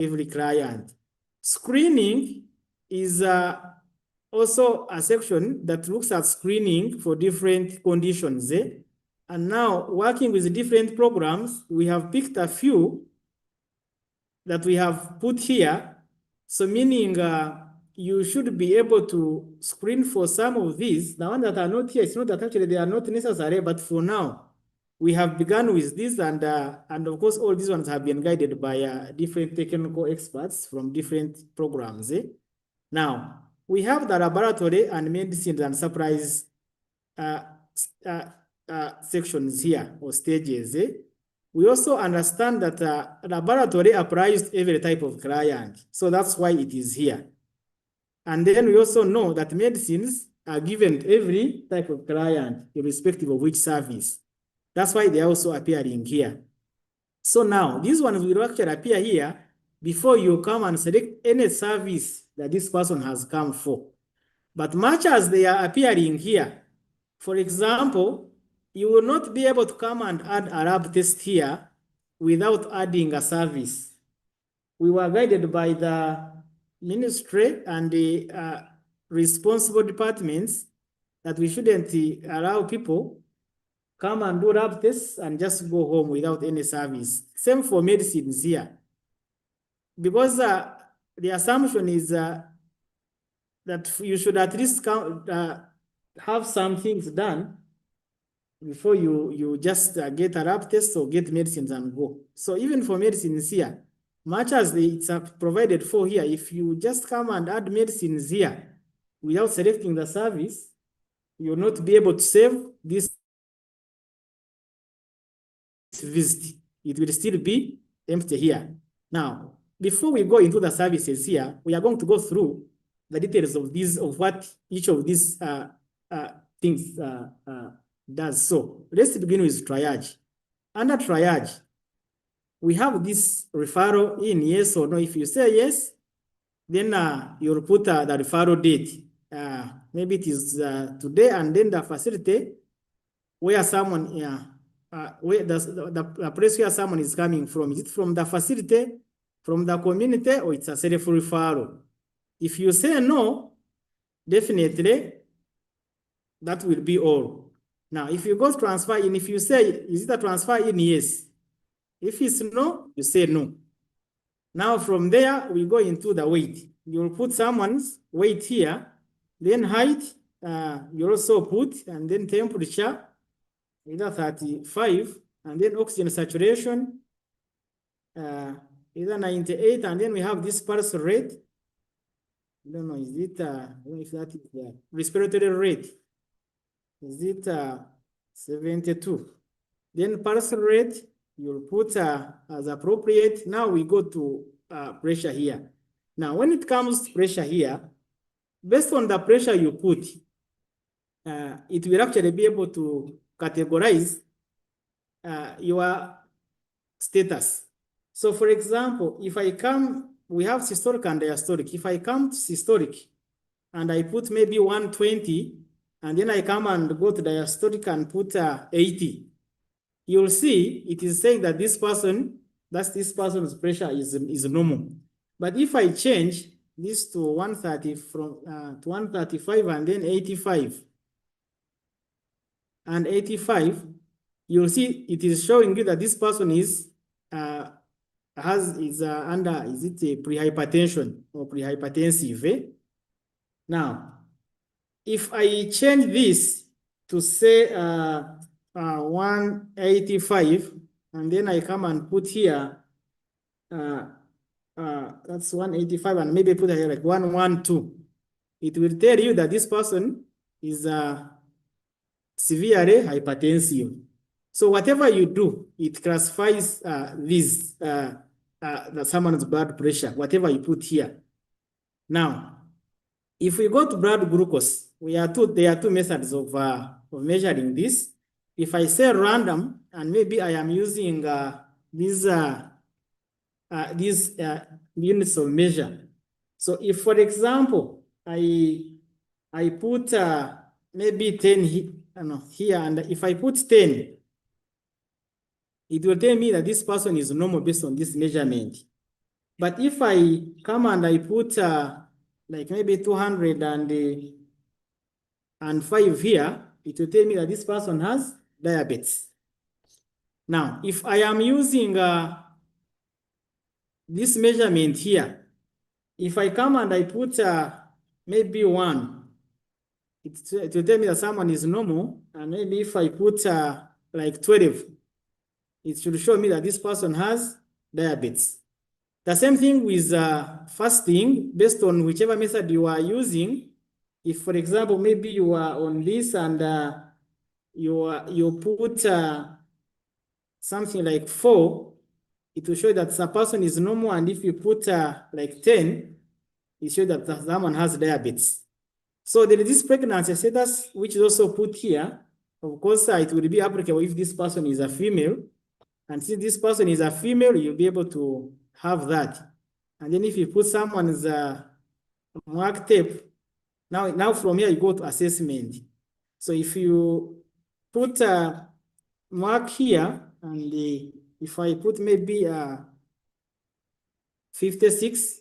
every client. Screening is also a section that looks at screening for different conditions. And now, working with different programs, we have picked a few that we have put here. So meaning you should be able to screen for some of these. The ones that are not here, it's not that actually they are not necessary, but for now, we have begun with this, and of course, all these ones have been guided by different technical experts from different programs. Now, we have the laboratory and medicine and supplies sections here, or stages. We also understand that laboratory applies to every type of client. So that's why it is here. And then we also know that medicines are given to every type of client, irrespective of which service. That's why they are also appearing here. So now, these ones will actually appear here before you come and select any service that this person has come for. But much as they are appearing here, for example, you will not be able to come and add a lab test here without adding a service. We were guided by the ministry and the responsible departments that we shouldn't allow people come and do lab tests and just go home without any service. Same for medicines here. Because the assumption is that you should at least have some things done before you just get a lab test or get medicines and go. So even for medicines here, much as it's provided for here, if you just come and add medicines here without selecting the service, you'll not be able to save this visit. It will still be empty here. Now, before we go into the services here, we are going to go through the details of these, of what each of these things does. So let's begin with triage. Under triage, we have this referral in, yes or no. If you say yes, then you'll put the referral date. Maybe it is today, and then the facility where someone, where the place where someone is coming from. Is it from the facility, from the community, or it's a self-referral? If you say no, definitely that will be all. Now, if you go transfer in, if you say, is it a transfer in? Yes. If it's no, you say no. Now, from there, we go into the weight. You'll put someone's weight here, then height, you also put, and then temperature, either 35, and then oxygen saturation, either 98, and then we have this pulse rate. I don't know, is it, I don't know if that is the respiratory rate. Is it 72? Then pulse rate, you'll put as appropriate. Now we go to pressure here. Now, when it comes to pressure here, based on the pressure you put, it will actually be able to categorize your status. So for example, if I come, we have systolic and diastolic. If I come to systolic and I put maybe 120, and then I come and go to diastolic and put 80, you'll see it is saying that this person's pressure is normal. But if I change this to 130 to 135 and then 85 and 85, you'll see it is showing you that this person is under, is it a prehypertension or prehypertensive? Now, if I change this to say 185, and then I come and put here, that's 185, and maybe put here like 112, it will tell you that this person is severely hypertensive. So whatever you do, it classifies someone's blood pressure, whatever you put here. Now, if we go to blood glucose, there are two methods of measuring this. If I say random, and maybe I am using these units of measure. So if, for example, I put maybe 10 here, and if I put 10, it will tell me that this person is normal based on this measurement. But if I come and I put like maybe 205 here, it will tell me that this person has diabetes. Now, if I am using this measurement here, if I come and I put maybe 1, it will tell me that someone is normal. And maybe if I put like 12, it should show me that this person has diabetes. The same thing with fasting, based on whichever method you are using. If, for example, maybe you are on this and you put something like 4, it will show that the person is normal. And if you put like 10, it shows that someone has diabetes. So there is this pregnancy status, which is also put here. Of course, it will be applicable if this person is a female. And since this person is a female, you'll be able to have that. And then if you put someone's mark tape, now from here you go to assessment. So if you put a mark here, and if I put maybe 56,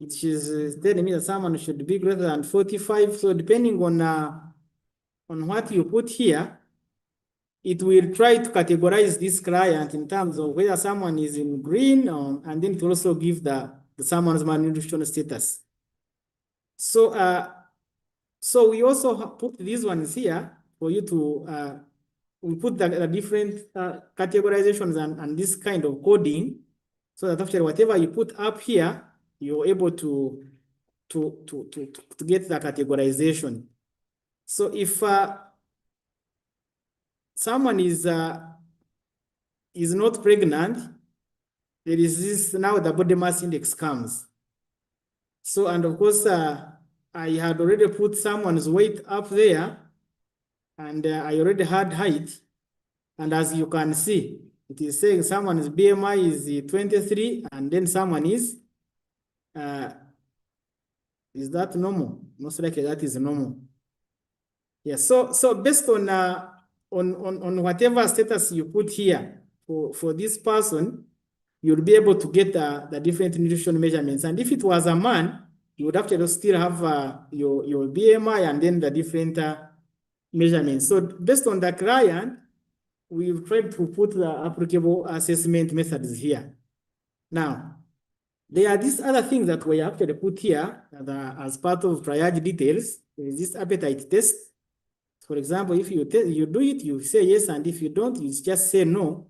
it is telling me that someone should be greater than 45. So depending on what you put here, it will try to categorize this client in terms of whether someone is in green, and then to also give the someone's malnutrition status. So so we also put these ones here for you to we put the different categorizations and this kind of coding, so that after whatever you put up here, you're able to get the categorization. So if someone is not pregnant, there is this, now the body mass index comes. So, and of course, I had already put someone's weight up there, and I already had height. And as you can see, it is saying someone's BMI is 23, and then someone is that normal? Most likely that is normal. Yeah, so based on whatever status you put here for this person, you'll be able to get the different nutrition measurements. And if it was a man, you would have to still have your BMI and then the different measurements. So based on the client, we've tried to put the applicable assessment methods here. Now, there are these other things that we actually put here as part of triage details. There is this appetite test. For example, if you do it, you say yes, and if you don't, you just say no.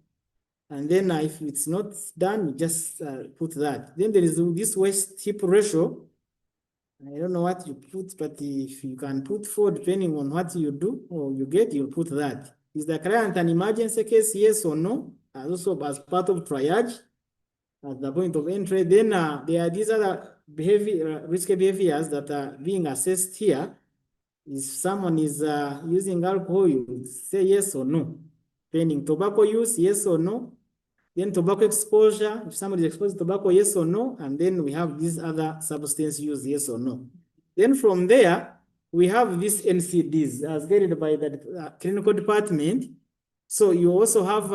And then if it's not done, you just put that. Then there is this waist hip ratio. I don't know what you put, but if you can put 4, depending on what you do or you get, you'll put that. Is the client an emergency case, yes or no? Also as part of triage, at the point of entry. Then there are these other risky behaviors that are being assessed here. If someone is using alcohol, you would say yes or no. Depending, tobacco use, yes or no. Then tobacco exposure, if somebody is exposed to tobacco, yes or no. And then we have these other substance use, yes or no. Then from there, we have these NCDs as guided by the clinical department. So you also have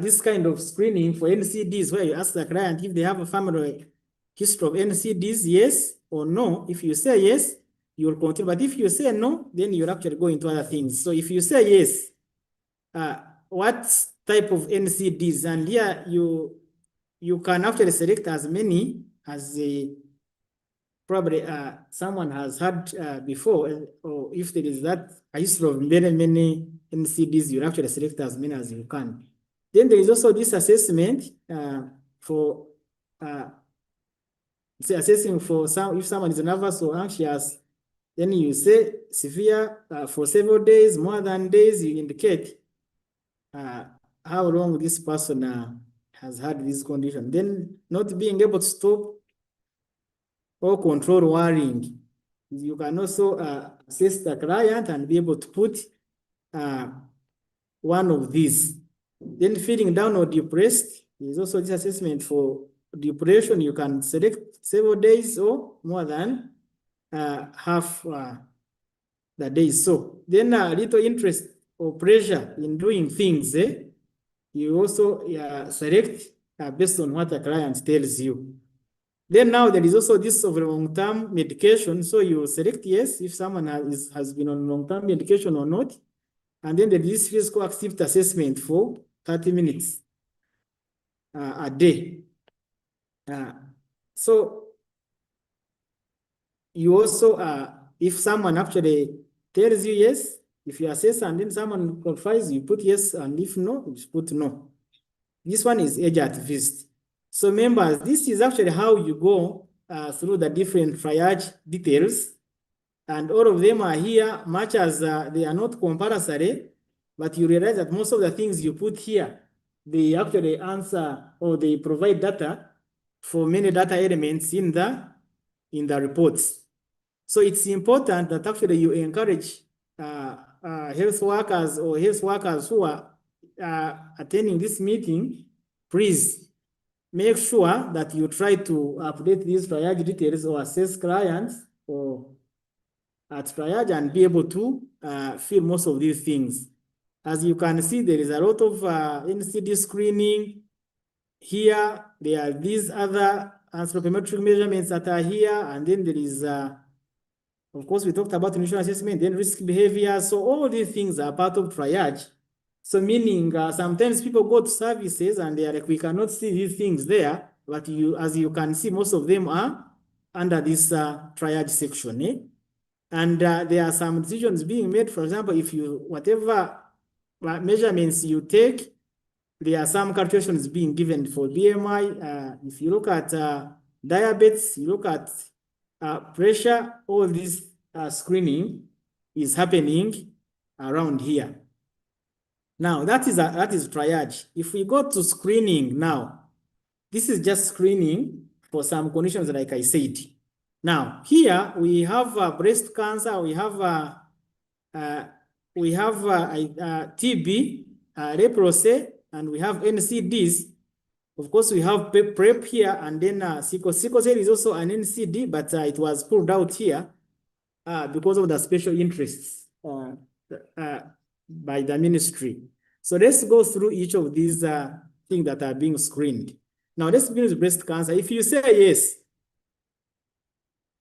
this kind of screening for NCDs, where you ask the client if they have a family history of NCDs, yes or no. If you say yes, you will continue. But if you say no, then you'll actually go into other things. So if you say yes, what type of NCDs? And here you can actually select as many as probably someone has had before, or if there is that a history of many NCDs, you actually select as many as you can. Then there is also this assessment for assessing for if someone is nervous or anxious. Then you say severe for several days, more than days. You indicate how long this person has had this condition. Then not being able to stop or control worrying. You can also assess the client and be able to put one of these. Then feeling down or depressed, there's also this assessment for depression. You can select several days or more than half the days. So then a little interest or pressure in doing things, you also select based on what the client tells you. Then now there is also this of long-term medication. So you select yes if someone has been on long-term medication or not. And then there is this physical activity assessment for 30 minutes a day. So you also, if someone actually tells you yes, if you assess and then someone confirms, you put yes, and if no, you put no. This one is age at visit. So members, this is actually how you go through the different triage details, and all of them are here, much as they are not compulsory, but you realize that most of the things you put here, they actually answer or they provide data for many data elements in the reports. So it's important that actually you encourage health workers or health workers who are attending this meeting, please make sure that you try to update these triage details or assess clients or at triage and be able to fill most of these things. As you can see, there is a lot of NCD screening. Here, there are these other anthropometric measurements that are here, and then there is, of course, we talked about nutrition assessment, then risk behavior. So all these things are part of triage. So meaning sometimes people go to services and they are like, we cannot see these things there, but as you can see, most of them are under this triage section. And there are some decisions being made. For example, if whatever measurements you take, there are some calculations being given for BMI. If you look at diabetes, you look at pressure, all this screening is happening around here. Now, that is triage. If we go to screening now, this is just screening for some conditions like I said. Now, here we have breast cancer, we have TB, leprosy, and we have NCDs. Of course, we have PrEP here, and then sickle cell is also an NCD, but it was pulled out here because of the special interests by the ministry. So let's go through each of these things that are being screened. Now, let's begin with breast cancer. If you say yes,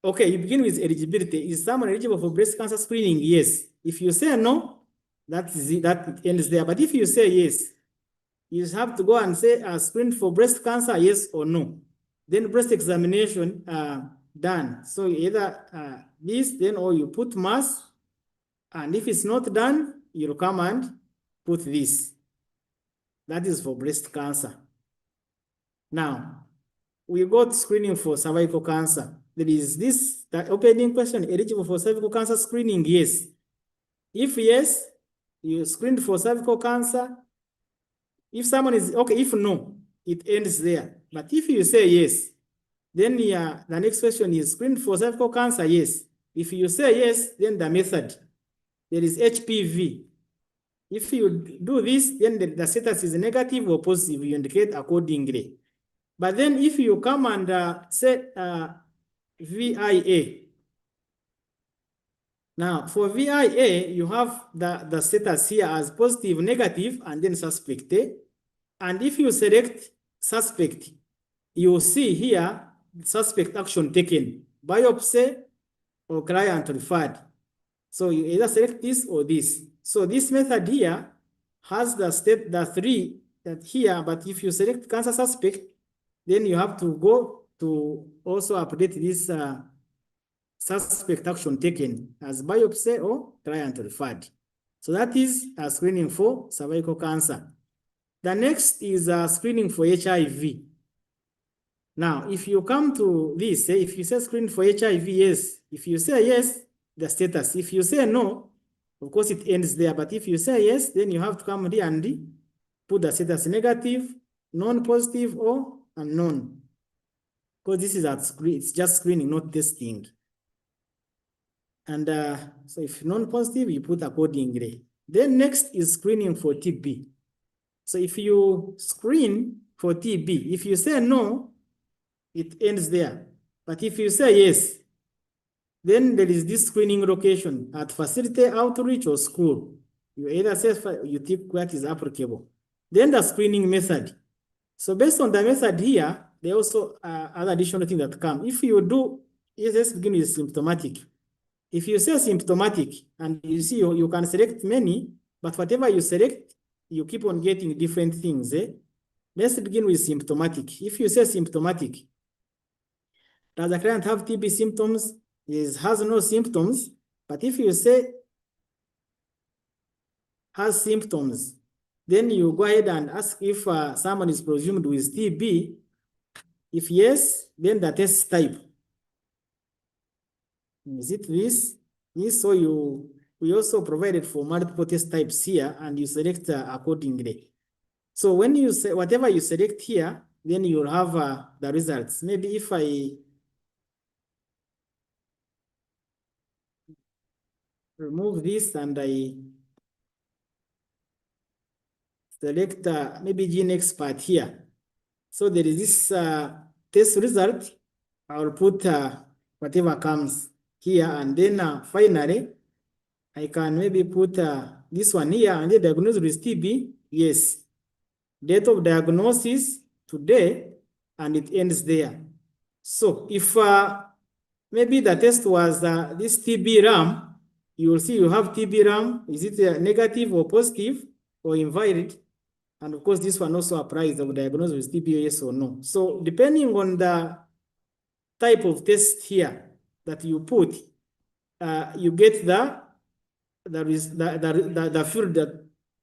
okay, you begin with eligibility. Is someone eligible for breast cancer screening? Yes. If you say no, that ends there. But if you say yes, you have to go and say screened for breast cancer, yes or no. Then breast examination done. So either this, then or you put mass, and if it's not done, you'll come and put this. That is for breast cancer. Now, we got screening for cervical cancer. There is the opening question, eligible for cervical cancer screening? Yes. If yes, you screened for cervical cancer. If someone is, okay, if no, it ends there. But if you say yes, then the next question is screened for cervical cancer? Yes. If you say yes, then the method, there is HPV. If you do this, then the status is negative or positive, you indicate accordingly. But then if you come and say VIA, now for VIA, you have the status here as positive, negative, and then suspect. And if you select suspect, you will see here suspect action taken, biopsy or client referred. So you either select this or this. So this method here has the three that here, but if you select cancer suspect, then you have to go to also update this suspect action taken as biopsy or client referred. So that is a screening for cervical cancer. The next is a screening for HIV. Now, if you come to this, if you say screen for HIV, yes. If you say yes, the status. If you say no, of course it ends there. But if you say yes, then you have to come here and put the status negative, non-positive, or unknown. Because this is it's just screening, not testing. And so if non-positive, you put accordingly. Then next is screening for TB. So if you screen for TB, if you say no, it ends there. But if you say yes, then there is this screening location at facility, outreach, or school. You either say you think what is applicable. Then the screening method. So based on the method here, there are also other additional things that come. If you do, let's begin with symptomatic. If you say symptomatic, and you see you can select many, but whatever you select, you keep on getting different things. Let's begin with symptomatic. If you say symptomatic, does the client have TB symptoms? It has no symptoms. But if you say has symptoms, then you go ahead and ask if someone is presumed with TB. If yes, then the test type. Is it this? Yes, so we also provided for multiple test types here, and you select accordingly. So when you say whatever you select here, then you'll have the results. Maybe if I remove this and I select maybe gene expert here. So there is this test result. I'll put whatever comes here, and then finally I can maybe put this one here, and the diagnosis with TB. Yes, date of diagnosis today, and it ends there. So if maybe the test was this TB RAM, you will see you have TB RAM. Is it negative or positive or invalid? And of course, this one also applies of diagnosis with TB, yes or no. So depending on the type of test here that you put, you get the field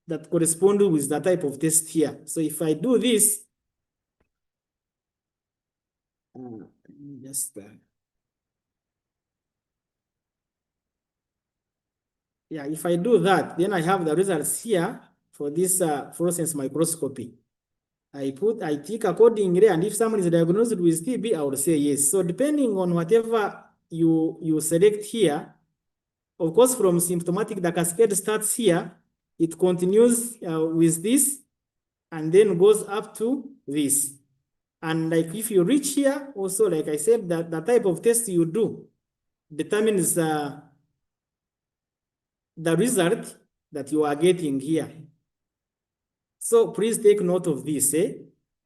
that correspond with the type of test here. So if I do this, just yeah, if I do that, then I have the results here for this fluorescence microscopy. I tick accordingly, and if someone is diagnosed with TB, I will say yes. So depending on whatever you select here, of course, from symptomatic, the cascade starts here. It continues with this, and then goes up to this. And like if you reach here, also, like I said, that the type of test you do determines the result that you are getting here. So please take note of this.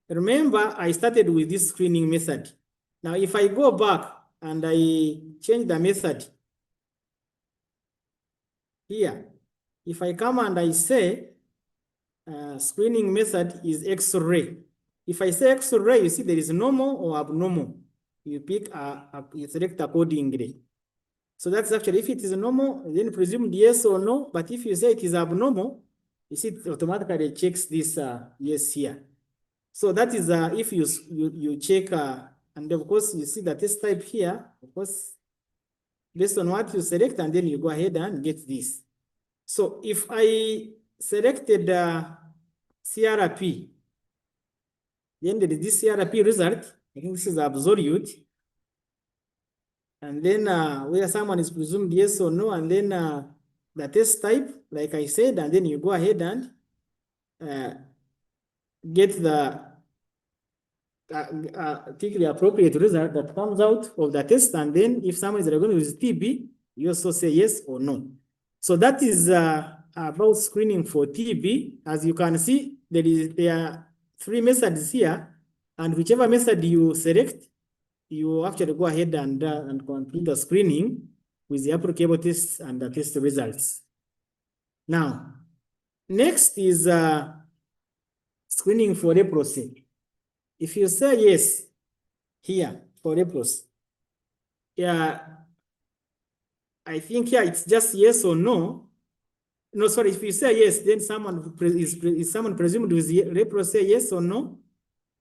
Remember, I started with this screening method. Now, if I go back and I change the method here, if I come and I say screening method is X-ray. If I say X-ray, you see there is normal or abnormal. You pick, you select accordingly. So that's actually, if it is normal, then presumed yes or no. But if you say it is abnormal, you see it automatically checks this yes here. So that is if you check, and of course you see the test type here, of course, based on what you select, and then you go ahead and get this. So if I selected CRP, then there is this CRP result. I think this is absolute. And then where someone is presumed yes or no, and then the test type, like I said, and then you go ahead and get the pick the appropriate result that comes out of the test, and then if someone is diagnosed with TB, you also say yes or no. So that is about screening for TB. As you can see, there are 3 methods here, and whichever method you select, you actually go ahead and complete the screening with the applicable tests and the test results. Now, next is screening for leprosy. If you say yes here for leprosy, yeah, I think here it's just yes or no. No, sorry, if you say yes, then someone is someone presumed with leprosy, yes or no.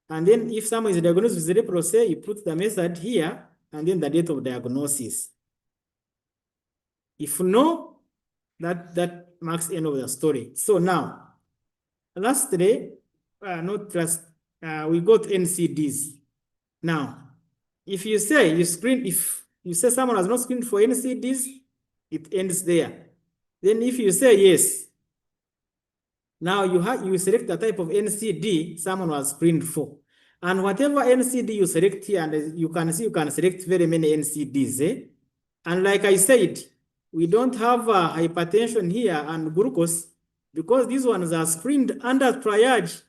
And then if someone is diagnosed with leprosy, you put the method here, and then the date of diagnosis. If no, that marks the end of the story. So now, lastly, we got NCDs. Now, if you say if you say someone has not screened for NCDs, it ends there. Then if you say yes, now you select the type of NCD someone was screened for. And whatever NCD you select here, and you can see you can select very many NCDs. And like I said, we don't have hypertension here and glucose because these ones are screened under triage.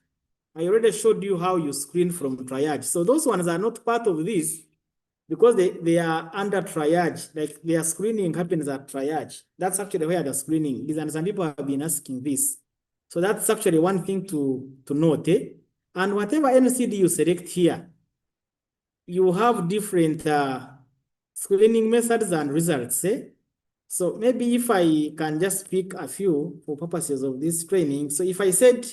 I already showed you how you screen from triage. So those ones are not part of this because they are under triage, like their screening happens at triage. That's actually where the screening is, and some people have been asking this. So that's actually one thing to note. And whatever NCD you select here, you have different screening methods and results. So maybe if I can just pick a few for purposes of this training. So if I said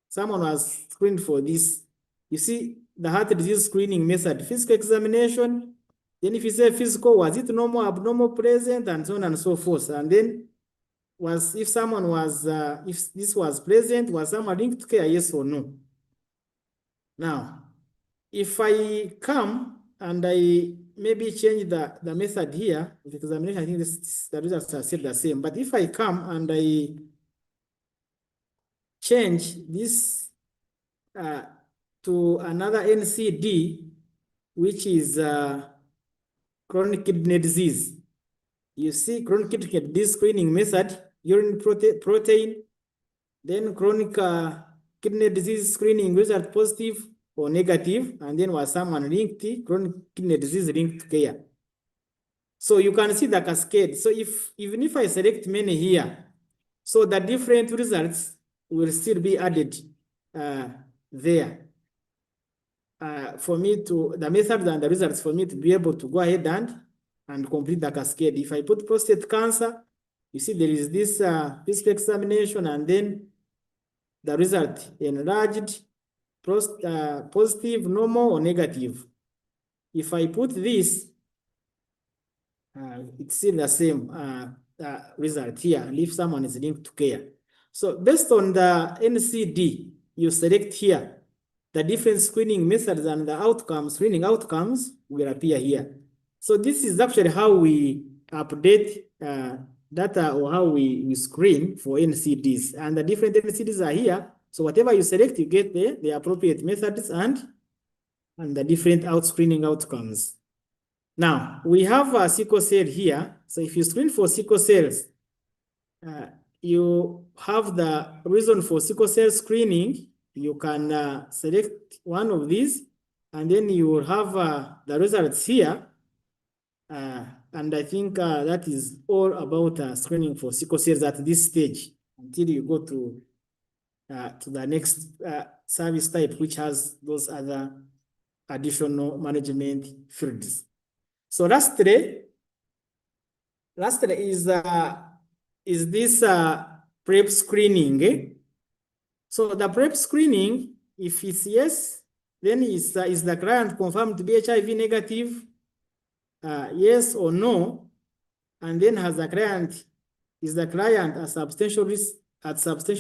someone was screened for this, you see the heart disease screening method, physical examination. Then if you say physical, was it normal, abnormal, present, and so on and so forth. And then if someone was, if this was present, was someone linked to care, yes or no? Now, if I come and I maybe change the method here with examination, I think the results are still the same. But if I come and I change this to another NCD, which is chronic kidney disease. You see chronic kidney disease screening method, urine protein, then chronic kidney disease screening result positive or negative, and then was someone linked to chronic kidney disease linked care. So you can see the cascade. So even if I select many here, so the different results will still be added there. For me to, the methods and the results for me to be able to go ahead and complete the cascade. If I put prostate cancer, you see there is this physical examination and then the result enlarged, positive, normal, or negative. If I put this, it's still the same result here, and if someone is linked to care. So based on the NCD, you select here, the different screening methods and the outcomes, screening outcomes will appear here. So this is actually how we update data or how we screen for NCDs. And the different NCDs are here. So whatever you select, you get the appropriate methods and the different screening outcomes. Now, we have a sickle cell here. So if you screen for sickle cells, you have the reason for sickle cell screening. You can select one of these, and then you will have the results here. And I think that is all about screening for sickle cells at this stage until you go to the next service type, which has those other additional management fields. So lastly is this PrEP screening. So the PrEP screening, if it's yes, then is the client confirmed to be HIV negative? Yes or no? And then is the client at substantial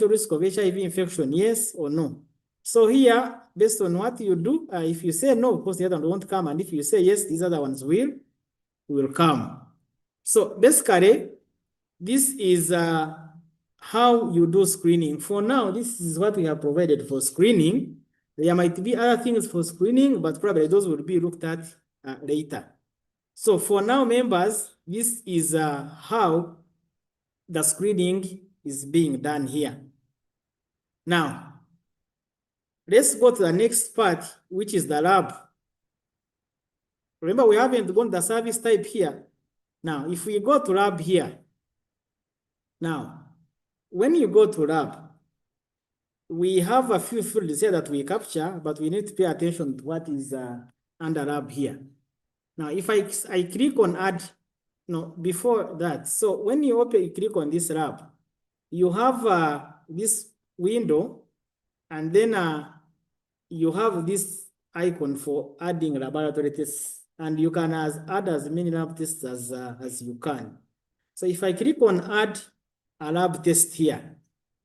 risk of HIV infection? Yes or no? So here, based on what you do, if you say no, of course the other one won't come, and if you say yes, these other ones will come. So basically, this is how you do screening. For now, this is what we have provided for screening. There might be other things for screening, but probably those will be looked at later. So for now, members, this is how the screening is being done here. Now, let's go to the next part, which is the lab. Remember, we haven't gone the service type here. Now, if we go to lab here, now, when you go to lab, we have a few fields here that we capture, but we need to pay attention to what is under lab here. Now, if I click on add, no, before that, so when you click on this lab, you have this window, and then you have this icon for adding laboratory tests, and you can add as many lab tests as you can. So if I click on add a lab test here,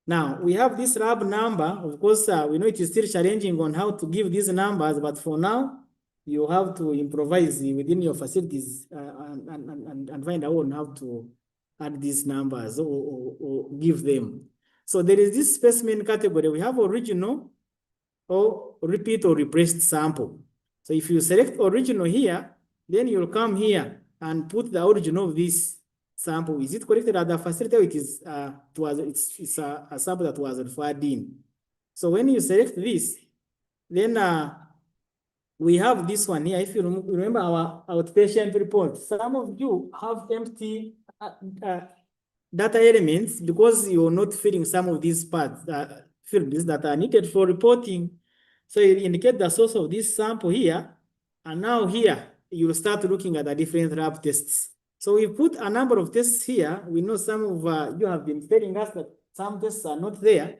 now we have this lab number. Of course, we know it is still challenging on how to give these numbers, but for now, you have to improvise within your facilities and find out on how to add these numbers or give them. So there is this specimen category. We have original or repeat or replaced sample. So if you select original here, then you'll come here and put the origin of this sample. Is it collected at the facility, or it is it's a sample that was referred in? So when you select this, Then we have this one here. If you remember our outpatient report, some of you have empty data elements because you're not filling some of these parts, fields that are needed for reporting. So you indicate the source of this sample here, and now here you start looking at the different lab tests. So we put a number of tests here. We know some of you have been telling us that some tests are not there,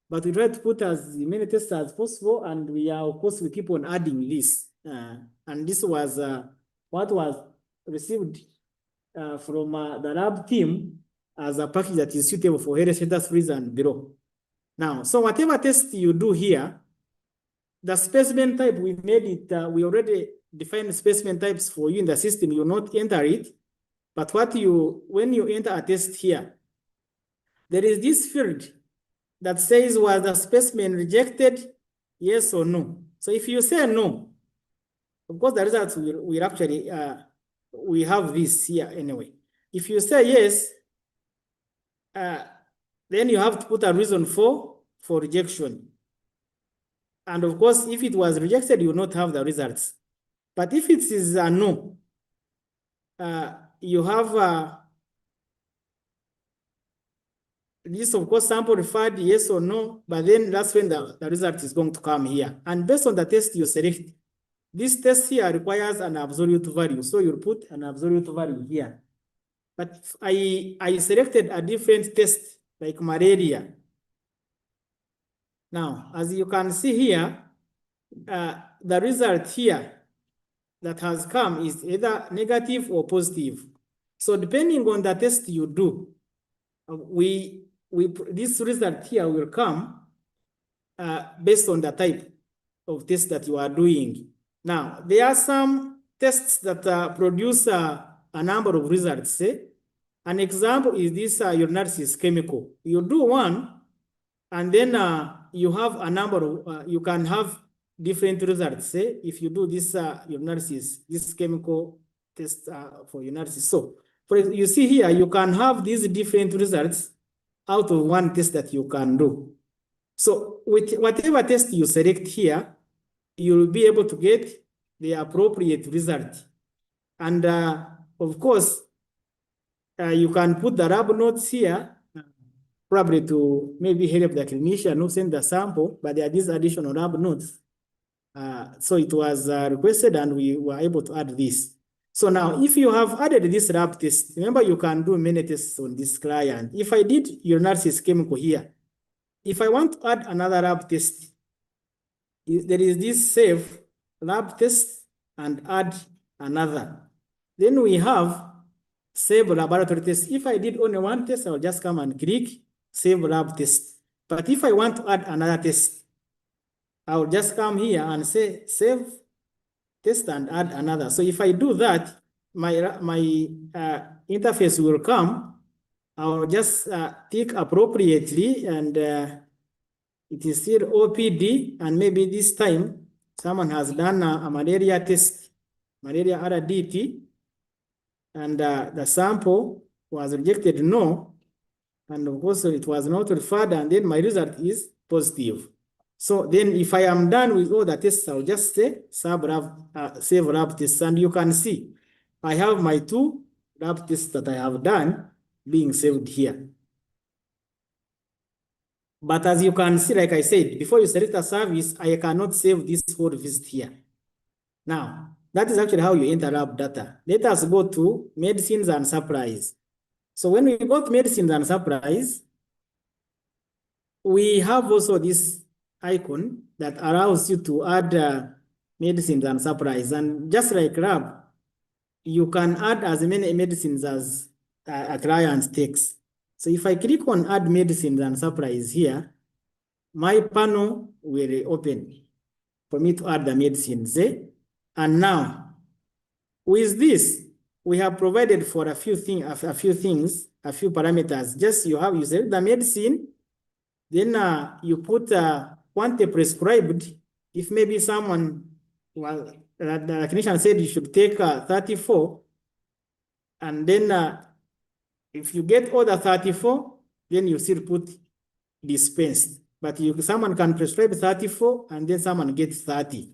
but we try to put as many tests as possible, and we are, of course, we keep on adding this. And this was what was received from the lab team as a package that is suitable for health centers, freeze and below. Now, so whatever test you do here, the specimen type, we made it, we already defined specimen types for you in the system. You not enter it, but when you enter a test here, there is this field that says, was the specimen rejected, yes or no? So if you say no, of course the results will actually, we have this here anyway. If you say yes, then you have to put a reason for rejection. And of course, if it was rejected, you will not have the results. But if it is a no, you have this, of course, sample referred yes or no, but then that's when the result is going to come here. And based on the test you select, this test here requires an absolute value. So you'll put an absolute value here. But I selected a different test like malaria. Now, as you can see here, the result here that has come is either negative or positive. So depending on the test you do, this result here will come based on the type of test that you are doing. Now, there are some tests that produce a number of results. An example is this urinalysis chemical. You do one, and then you have a number of, you can have different results. If you do this urinalysis, this chemical test for urinalysis. So, you see here, you can have these different results out of one test that you can do. So, with whatever test you select here, you will be able to get the appropriate result. And of course, you can put the lab notes here, probably to maybe help the clinician who sent the sample, but there are these additional lab notes. So it was requested and we were able to add this. So now, if you have added this lab test, remember you can do many tests on this client. If I did urinalysis chemical here, if I want to add another lab test, there is this save lab test and add another. Then we have save laboratory test. If I did only one test, I'll just come and click save lab test. But if I want to add another test, I'll just come here and say save test and add another. So if I do that, my interface will come. I'll just tick appropriately, and it is still OPD, and maybe this time someone has done a malaria test, malaria RDT, and the sample was rejected no, and of course it was not referred, and then my result is positive. So then if I am done with all the tests, I'll just say save lab tests, and you can see I have my 2 lab tests that I have done being saved here. But as you can see, like I said, before you select a service, I cannot save this whole visit here. Now, that is actually how you enter lab data. Let us go to medicines and supplies. So when we go to medicines and supplies, we have also this icon that allows you to add medicines and supplies. And just like lab, you can add as many medicines as a client takes. So if I click on add medicines and supplies here, my panel will open for me to add the medicines. And now, with this, we have provided for a few parameters. Just you select the medicine, then you put quantity prescribed. If maybe someone, well, the clinician said you should take 34, and then if you get all the 34, then you still put dispensed. but someone can prescribe 34 and then someone gets 30.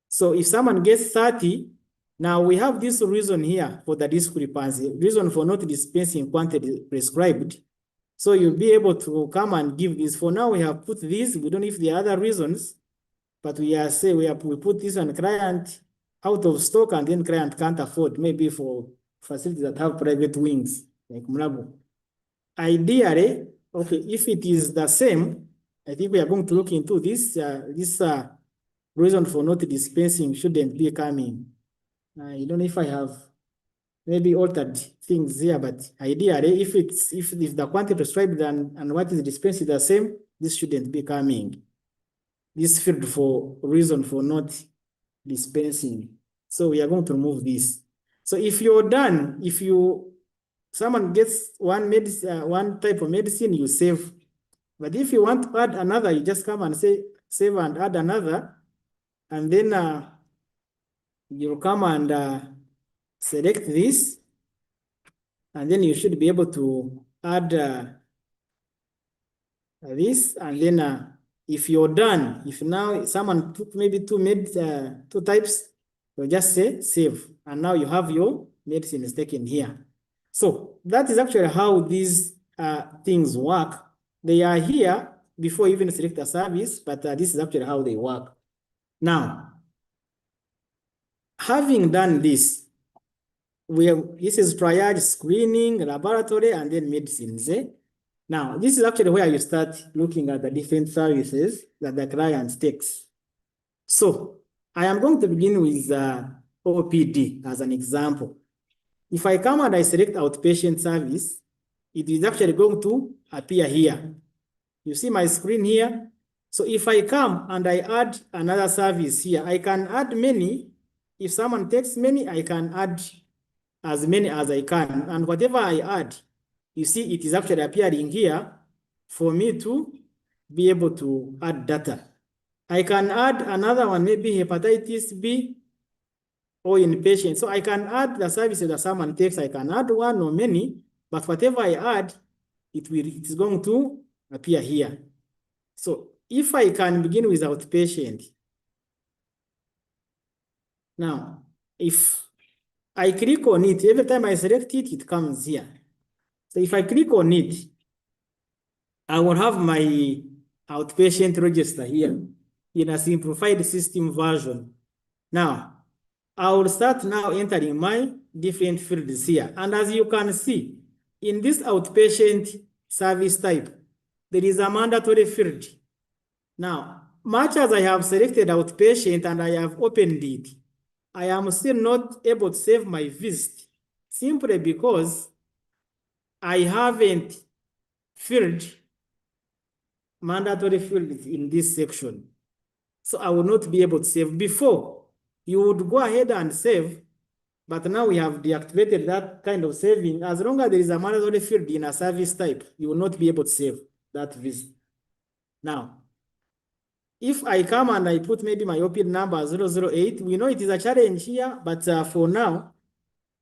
So if someone gets 30, now we have this reason here for the discrepancy, reason for not dispensing quantity prescribed. So you'll be able to come and give this. For now, we have put this. We don't know if there are other reasons, but we put this on client out of stock, and then client can't afford, maybe for facilities that have private wings, like Mulabu. Ideally, okay, if it is the same, I think we are going to look into this. Reason for not dispensing shouldn't be coming. I don't know if I have maybe altered things here, but ideally, if the quantity prescribed and what is dispensed is the same, this shouldn't be coming. This field for reason for not dispensing. So we are going to remove this. So if you're done, someone gets one type of medicine, you save. But if you want to add another, you just come and say save and add another, and then you'll come and select this, and then you should be able to add this, and then if you're done, if now someone took maybe two types, you'll just say save, and now you have your medicine is taken here. So that is actually how these things work. They are here before you even select a service, but this is actually how they work. Now, having done this, this is triage, screening, laboratory, and then medicines. Now, this is actually where you start looking at the different services that the client takes. So, I am going to begin with OPD as an example. If I come and I select outpatient service, it is actually going to appear here. You see my screen here? So if I come and I add another service here, I can add many. If someone takes many, I can add as many as I can. And whatever I add, you see it is actually appearing here for me to be able to add data. I can add another one, maybe hepatitis B or inpatient. So I can add the services that someone takes. I can add one or many, but whatever I add, it is going to appear here. So if I can begin with outpatient. Now, if I click on it, every time I select it, it comes here. So if I click on it, I will have my outpatient register here in a simplified system version. Now, I will start now entering my different fields here. And as you can see, in this outpatient service type, there is a mandatory field. Now, much as I have selected outpatient and I have opened it, I am still not able to save my visit simply because I haven't filled mandatory fields in this section. So I will not be able to save. Before, you would go ahead and save, but now we have deactivated that kind of saving. As long as there is a mandatory field in a service type, you will not be able to save that visit. Now, if I come and I put maybe my OPID number 008, we know it is a challenge here, but for now,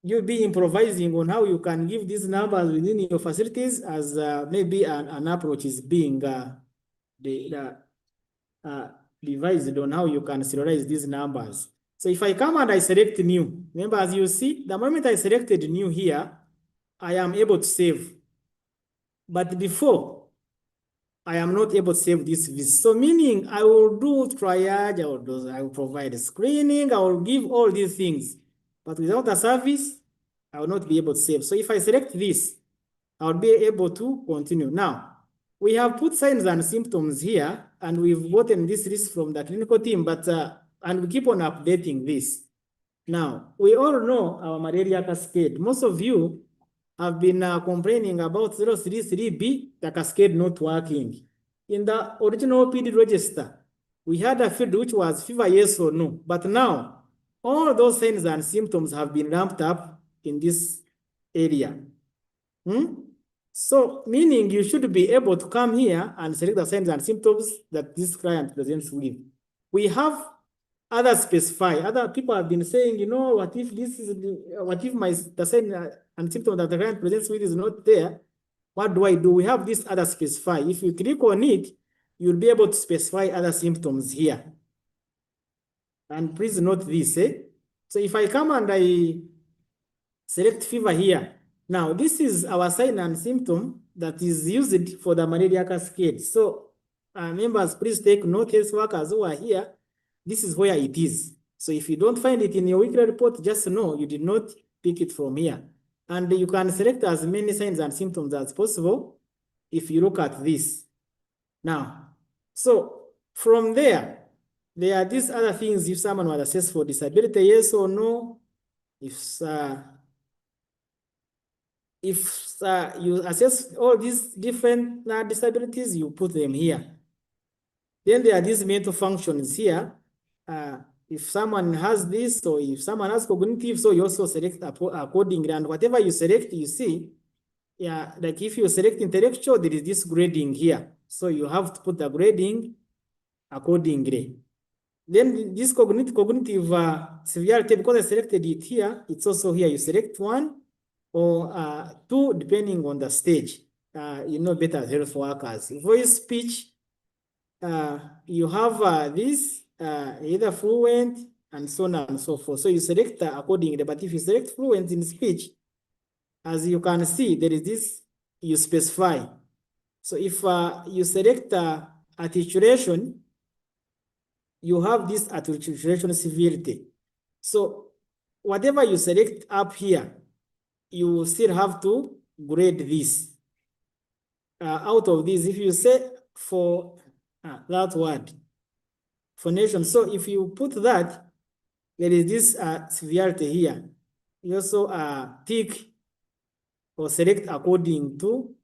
you'll be improvising on how you can give these numbers within your facilities as maybe an approach is being devised on how you can serialize these numbers. So if I come and I select new, remember as you see, the moment I selected new here, I am able to save. But before, I am not able to save this visit. So meaning I will do triage, I will provide screening, I will give all these things. But without a service, I will not be able to save. So if I select this, I will be able to continue. Now, we have put signs and symptoms here, and we've gotten this list from the clinical team, but and we keep on updating this. Now, we all know our malaria cascade. Most of you have been complaining about 033B, the cascade not working. In the original OPD register, we had a field which was fever, yes or no. But now, all those signs and symptoms have been ramped up in this area. So, meaning you should be able to come here and select the signs and symptoms that this client presents with. We have other specify. Other people have been saying, you know, what if the sign and symptom that the client presents with is not there? What do? We have this other specify. If you click on it, you'll be able to specify other symptoms here. And please note this, So if I come and I select fever here, now this is our sign and symptom that is used for the malaria cascade. So members, please take note, health workers who are here, this is where it is. So if you don't find it in your weekly report, just know you did not pick it from here. And you can select as many signs and symptoms as possible if you look at this. Now, so from there are these other things. If someone was assessed for disability, yes or no. If you assess all these different disabilities, you put them here. Then there are these mental functions here. If someone has this, or if someone has cognitive, so you also select accordingly. And whatever you select, you see, yeah, like if you select intellectual, there is this grading here. So you have to put the grading accordingly. Then this cognitive severity, because I selected it here, it's also here. You select 1 or 2, depending on the stage. You know better as health workers. Voice, speech, you have this either fluent and so on and so forth. So you select accordingly. But if you select fluent in speech, as you can see, there is this, you specify. So if you select articulation, you have this articulation severity. So whatever you select up here, you still have to grade this. Out of this, if you say for that word, phonation, so if you put that, there is this severity here. You also tick or select according to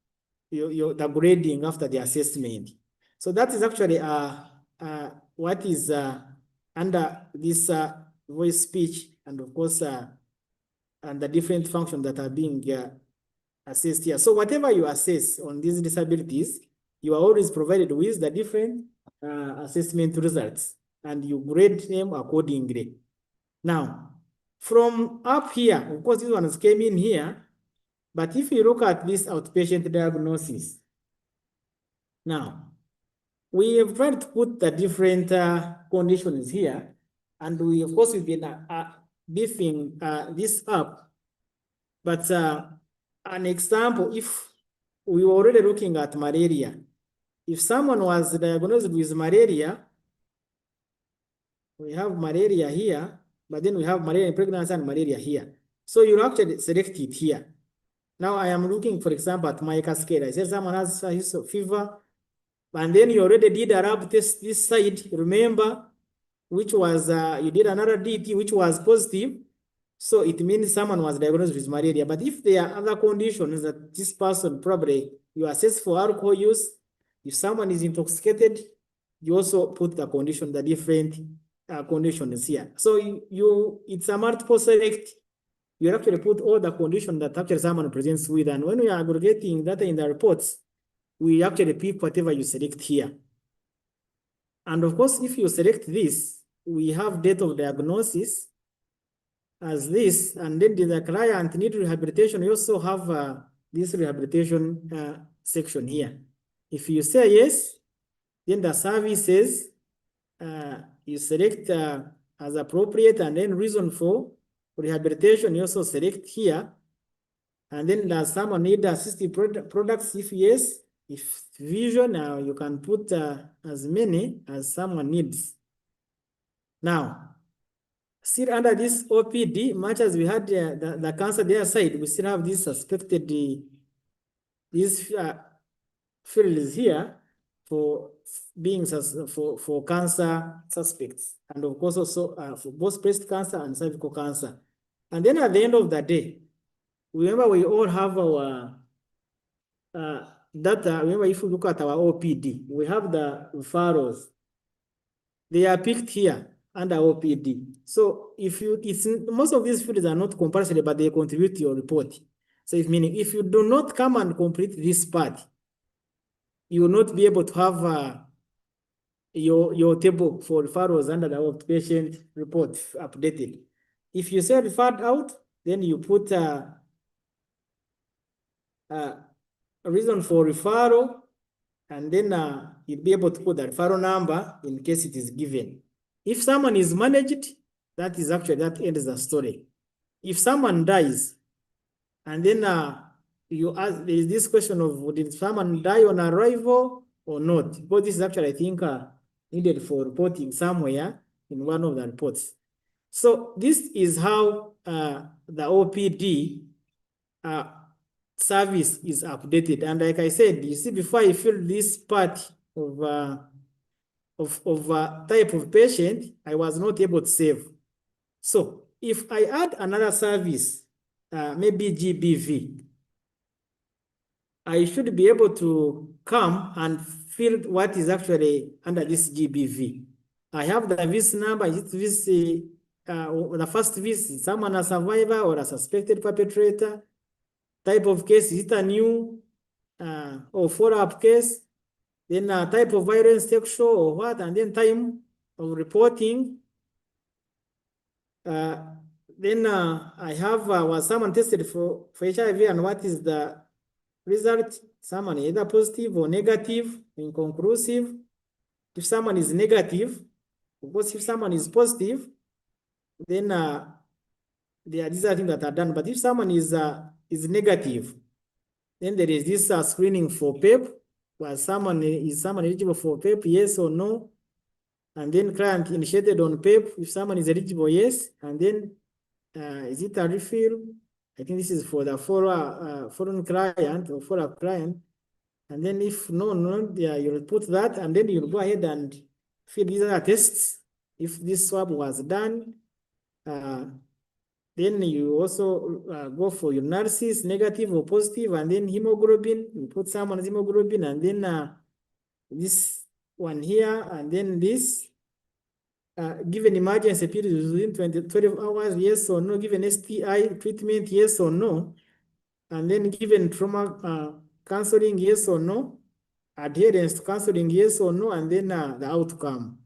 the grading after the assessment. So that is actually what is under this voice, speech, and of course, and the different functions that are being assessed here. So whatever you assess on these disabilities, you are always provided with the different assessment results, and you grade them accordingly. Now, from up here, of course, these ones came in here, but if you look at this outpatient diagnosis, now, we have tried to put the different conditions here, and we, of course, we've been beefing this up. But an example, if we were already looking at malaria, if someone was diagnosed with malaria, we have malaria here, but then we have malaria in pregnancy and malaria here. So you actually select it here. Now I am looking, for example, at my cascade. I said someone has a fever, and then you already did a lab test this side, remember, which was, you did another DT, which was positive. So it means someone was diagnosed with malaria. But if there are other conditions that this person probably, you assess for alcohol use, if someone is intoxicated, you also put the condition, the different conditions here. So it's a multiple select. You actually put all the conditions that actually someone presents with. And when we are aggregating data in the reports, we actually pick whatever you select here. And of course, if you select this, we have date of diagnosis as this, and then the client need rehabilitation. You also have this rehabilitation section here. If you say yes, then the services you select as appropriate, and then reason for rehabilitation you also select here. And then does someone need assistive products? If yes, if vision, you can put as many as someone needs. Now, still under this OPD, much as we had the cancer there side, we still have this suspected, these fields here for being for cancer suspects, and of course also for both breast cancer and cervical cancer. And then at the end of the day, remember we all have our data. Remember, if you look at our OPD, we have the referrals. They are picked here under OPD. So if most of these fields are not compulsory, but they contribute to your report. So if you do not come and complete this part, you will not be able to have your table for referrals under the outpatient report updated. If you say referred out, then you put a reason for referral, and then you'll be able to put the referral number in case it is given. If someone is managed, that ends the story. If someone dies, and then you ask, there is this question of did someone die on arrival or not? Because this is actually, I think, needed for reporting somewhere in one of the reports. So this is how the OPD service is updated. And like I said, you see, before I filled this part of type of patient, I was not able to save. So if I add another service, maybe GBV, I should be able to come and fill what is actually under this GBV. I have the VIS number. Is it VIS, the first VIS, someone a survivor or a suspected perpetrator? Type of case, is it a new or follow-up case? Then type of violence, sexual or what? And then time of reporting. Then I have, was someone tested for HIV, and what is the result? Someone either positive or negative, inconclusive. If someone is negative, because if someone is positive, then these are things that are done. But if someone is negative, then there is this screening for PEP, where someone eligible for PEP, yes or no, and then client initiated on PEP. If someone is eligible, yes, and then is it a refill? I think this is for the foreign client or follow-up client. And then if no, you'll put that, and then you'll go ahead and fill these other tests. If this swab was done, then you also go for urinalysis, negative or positive, and then hemoglobin. You put someone's hemoglobin, and then this one here, and then this. Given emergency period within 12 hours, yes or no. Given STI treatment, yes or no. And then given trauma counseling, yes or no. Adherence to counseling, yes or no. And then the outcome.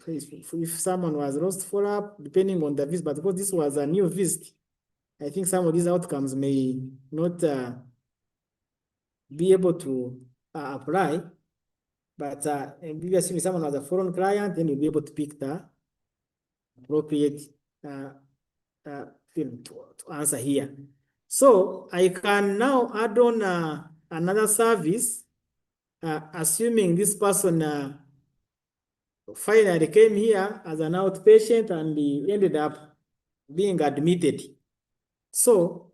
If someone was lost follow-up, depending on the visit, but because this was a new visit, I think some of these outcomes may not be able to apply. But if assuming someone was a foreign client, then you'll be able to pick the appropriate field to answer here. So I can now add on another service, assuming this person finally came here as an outpatient and he ended up being admitted. So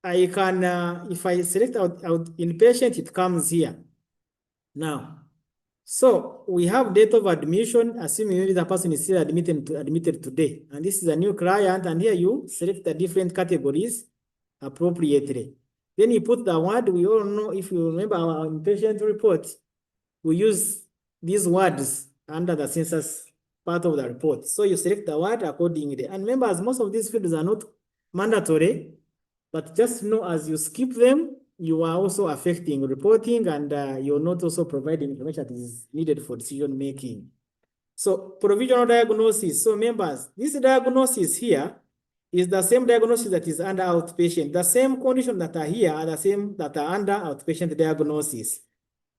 I can, if I select out inpatient, it comes here. Now, so we have date of admission, assuming maybe the person is still admitted today. And this is a new client, and here you select the different categories appropriately. Then you put the word. We all know, if you remember our inpatient report, we use these words under the census part of the report. So you select the word accordingly. And remember, as most of these fields are not mandatory, but just know as you skip them, you are also affecting reporting, and you're not also providing information that is needed for decision making. So provisional diagnosis. So members, this diagnosis here is the same diagnosis that is under outpatient. The same conditions that are here are the same that are under outpatient diagnosis.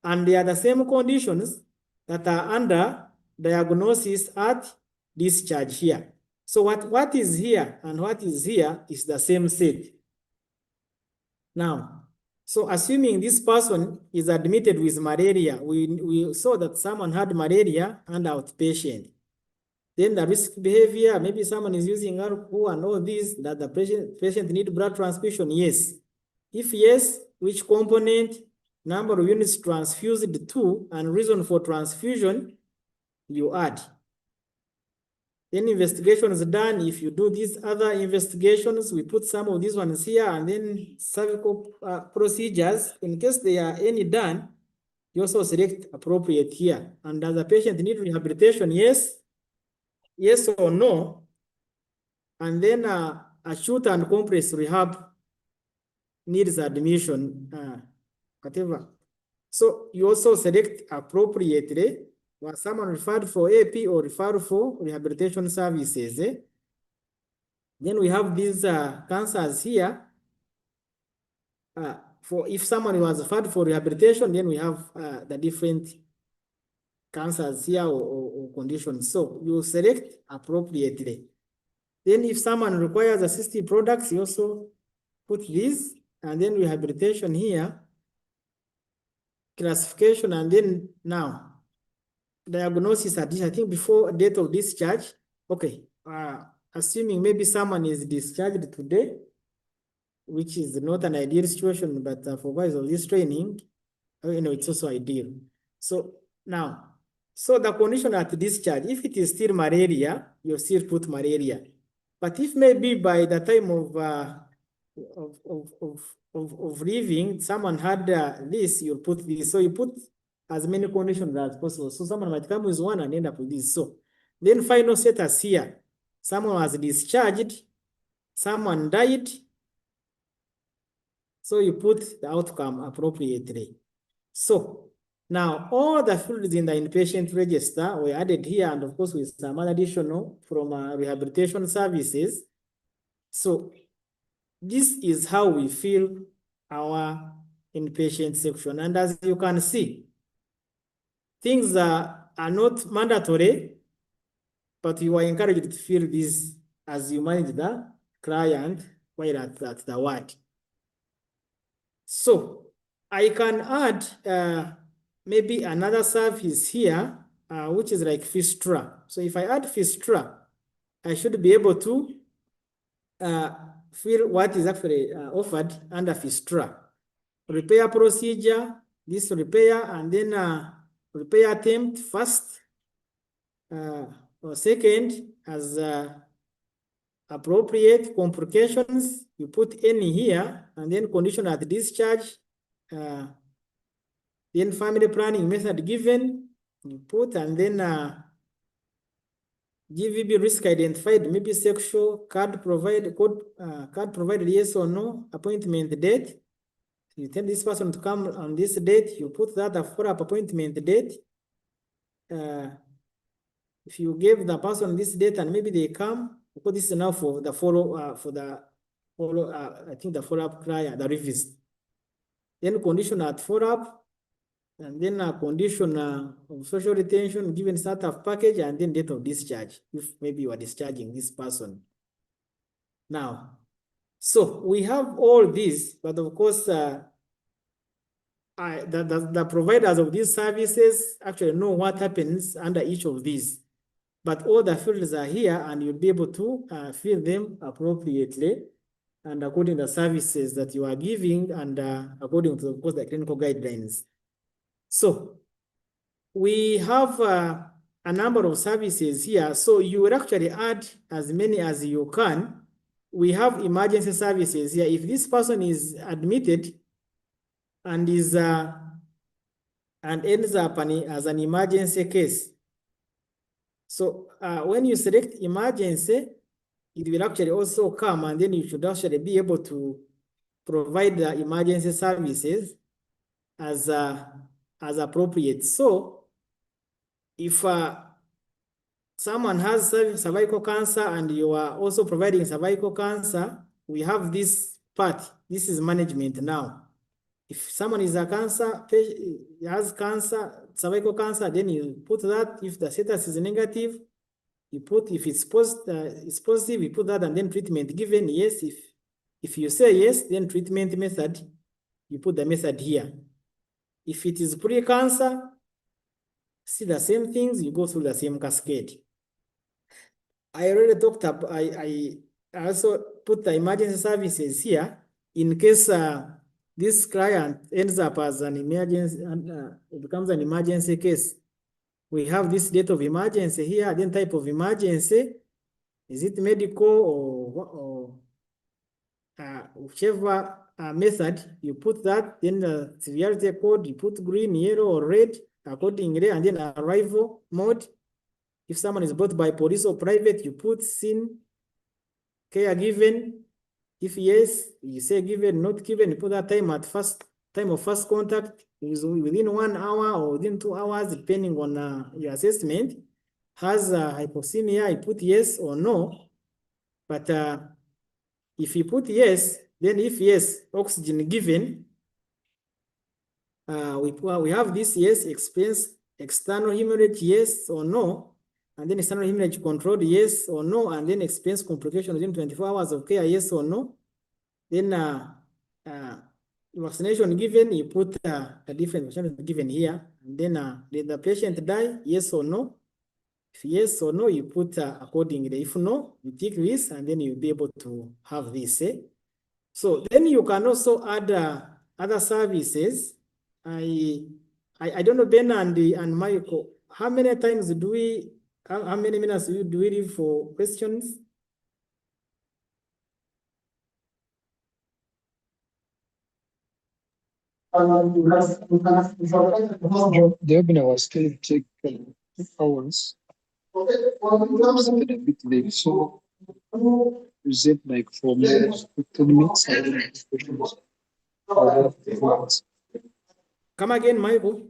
And they are the same conditions that are under diagnosis at discharge here. So what is here and what is here is the same set. Now, so assuming this person is admitted with malaria, we saw that someone had malaria and outpatient. Then the risk behavior, maybe someone is using alcohol and all this, that the patient need blood transfusion, yes. If yes, which component, number of units transfused to, and reason for transfusion, you add. Then investigation is done. If you do these other investigations, we put some of these ones here, and then cervical procedures, in case there are any done, you also select appropriate here. And does the patient need rehabilitation? Yes. Yes or no. And then acute and complex rehab needs admission, whatever. So you also select appropriately. Was someone referred for AP or referred for rehabilitation services? Then we have these cancers here. for if someone was referred for rehabilitation, then we have the different cancers here or conditions. So you select appropriately. Then if someone requires assistive products, you also put this, and then rehabilitation here, classification, and then now diagnosis at I think before date of discharge. Okay, assuming maybe someone is discharged today, which is not an ideal situation, but for guys of this training, it's also ideal. So now, so the condition at discharge, if it is still malaria, you still put malaria. But if maybe by the time of leaving, someone had this, you put this. So you put as many conditions as possible. So someone might come with one and end up with this. So then final status here, someone was discharged, someone died. So you put the outcome appropriately. So now all the fields in the inpatient register were added here, and of course with some additional from rehabilitation services. So this is how we fill our inpatient section. And as you can see, things are not mandatory, but you are encouraged to fill this as you manage the client while at the ward. So I can add maybe another service here, which is like Fistula. So if I add Fistula, I should be able to fill what is actually offered under Fistula. Repair procedure, this repair, and then repair attempt first or second as appropriate. Complications, you put any here, and then condition at discharge, then family planning method given, you put, and then GVB risk identified, maybe sexual, card provided, card provided yes or no, appointment date. You tell this person to come on this date, you put that a follow-up appointment date. If you gave the person this date and maybe they come, because this is now for the I think the follow-up client, the revisit. Then condition at follow-up, and then a condition of social retention given startup package, and then date of discharge, if maybe you are discharging this person. Now, so we have all these, but of course, the providers of these services actually know what happens under each of these. But all the fields are here, and you'll be able to fill them appropriately and according to the services that you are giving, and according to, of course, the clinical guidelines. So we have a number of services here. So you will actually add as many as you can. We have emergency services here. If this person is admitted and is and ends up as an emergency case, so when you select emergency, it will actually also come, and then you should actually be able to provide the emergency services as appropriate. So if someone has cervical cancer and you are also providing cervical cancer, we have this part. This is management now. If someone is a cancer patient, has cancer, cervical cancer, then you put that. If the status is negative, you put, if it's positive, you put that, and then treatment given, yes. If you say yes, then treatment method, you put the method here. If it is pre-cancer, see the same things, you go through the same cascade. I already talked about, I also put the emergency services here in case this client ends up as an emergency, it becomes an emergency case. We have this date of emergency here, then type of emergency. Is it medical or whichever method, you put that, then the severity code, you put green, yellow, or red accordingly, and then arrival mode. If someone is brought by police or private, you put scene, care given. If yes, you say given, not given, you put that time at time of first contact is within 1 hour or within 2 hours, depending on your assessment. Has hypoxemia, you put yes or no. But if you put yes, then if yes, oxygen given, we have this, yes, expense, external hemorrhage, yes or no, and then external hemorrhage controlled, yes or no, and then expense complication within 24 hours of care, yes or no. Then vaccination given, you put a different vaccination given here, and then did the patient die, yes or no? If yes or no, you put accordingly. If no, you tick this, and then you'll be able to have this. So then you can also add other services. I don't know, Ben and Michael, how many times do we, how many minutes do we leave for questions? The webinar was still take 2 hours. Started a bit late, so present like 4 minutes, 15 minutes. Come again, Michael.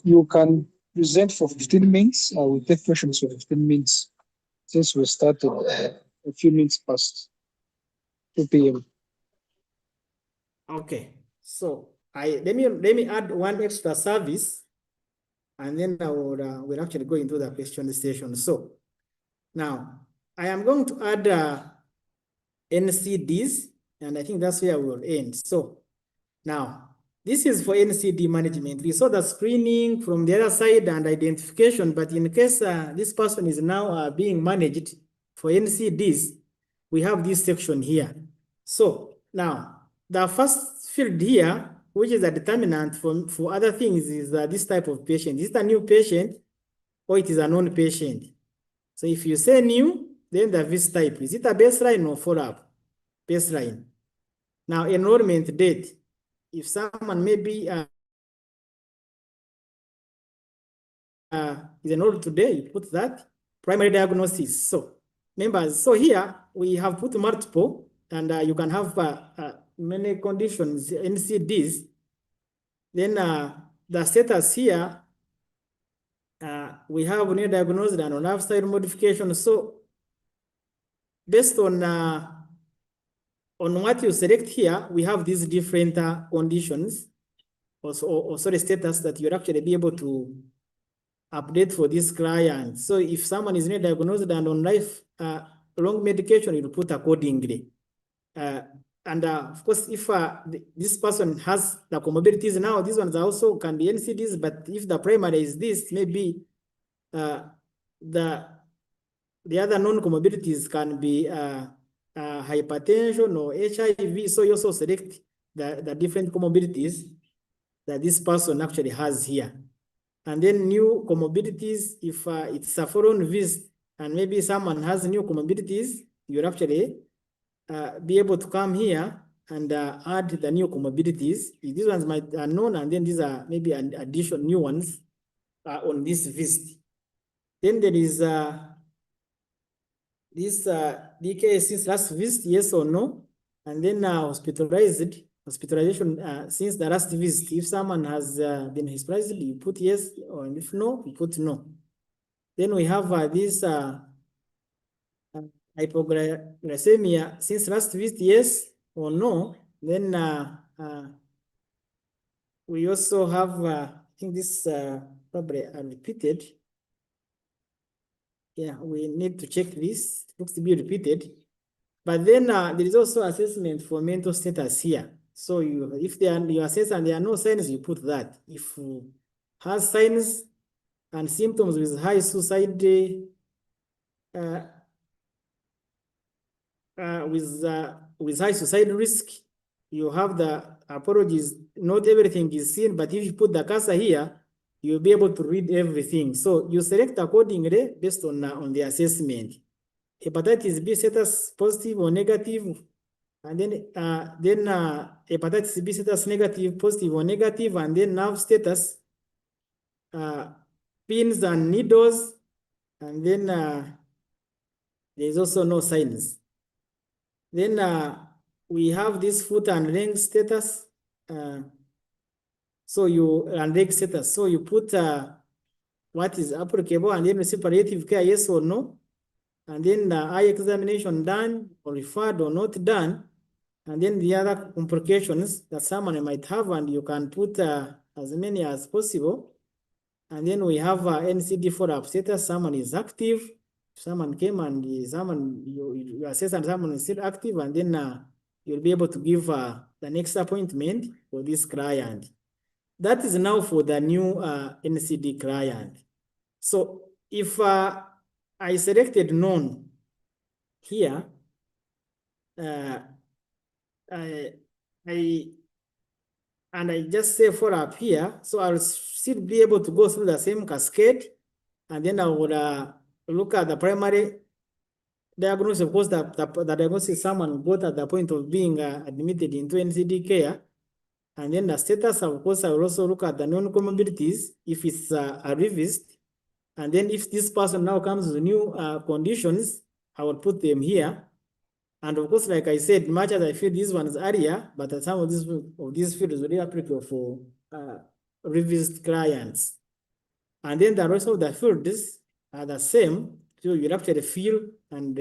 You can present for 15 minutes. We take questions for 15 minutes since we started a few minutes past 2 p.m. Okay, so let me add one extra service, and then I will actually go into the question station. So now I am going to add NCDs, and I think that's where we will end. So now this is for NCD management. We saw the screening from the other side and identification, but in case this person is now being managed for NCDs, we have this section here. So now the first field here, which is a determinant for other things, is this type of patient. Is it a new patient or it is a known patient? So if you say new, then the visit type, is it a baseline or follow-up? Baseline. Now enrollment date. If someone maybe is enrolled today, you put that. Primary diagnosis. So members, so here we have put multiple, and you can have many conditions, NCDs. Then the status here, we have new diagnosis and on lifestyle modification. So based on what you select here, we have these different conditions, or sorry, status that you'll actually be able to update for this client. So if someone is new diagnosed and on long medication, you'll put accordingly. And of course, if this person has the comorbidities now, these ones also can be NCDs, but if the primary is this, maybe the other non-comorbidities can be hypertension or HIV. So you also select the different comorbidities that this person actually has here. And then new comorbidities, if it's a foreign visit and maybe someone has new comorbidities, you'll actually be able to come here and add the new comorbidities. These ones might are known, and then these are maybe an additional new ones on this visit. Then there is this DKA since last visit, yes or no, and then hospitalization since the last visit. If someone has been hospitalized, you put yes, or if no, you put no. Then we have this hypoglycemia since last visit, yes or no. Then we also have, I think this probably repeated. Yeah, we need to check this. It looks to be repeated. But then there is also assessment for mental status here. So if you assess and there are no signs, you put that. If has signs and symptoms with high suicide, with high suicide risk, you have the apologies. Not everything is seen, but if you put the cursor here, you'll be able to read everything. So you select accordingly based on the assessment. Hepatitis B status positive or negative, and then hepatitis B status negative, positive or negative, and then nerve status, pins and needles, and then there's also no signs. Then we have this foot and leg status. And leg status. So you put what is applicable, and then receive palliative care, yes or no. And then the eye examination done or referred or not done. and then the other complications that someone might have, and you can put as many as possible. And then we have NCD follow-up status. Someone is active. Someone came and you assess and someone is still active, and then you'll be able to give the next appointment for this client. That is now for the new NCD client. So if I selected none here, and I just say follow-up here, so I'll still be able to go through the same cascade, and then I would look at the primary diagnosis. Of course, the diagnosis someone got at the point of being admitted into NCD care, and then the status. Of course, I will also look at the non-comorbidities if it's a revised, and then if this person now comes with new conditions, I will put them here. And of course, like I said, much as I feel these ones earlier, but some of these fields really applicable for revised clients. And then the rest of the fields are the same. So you actually fill and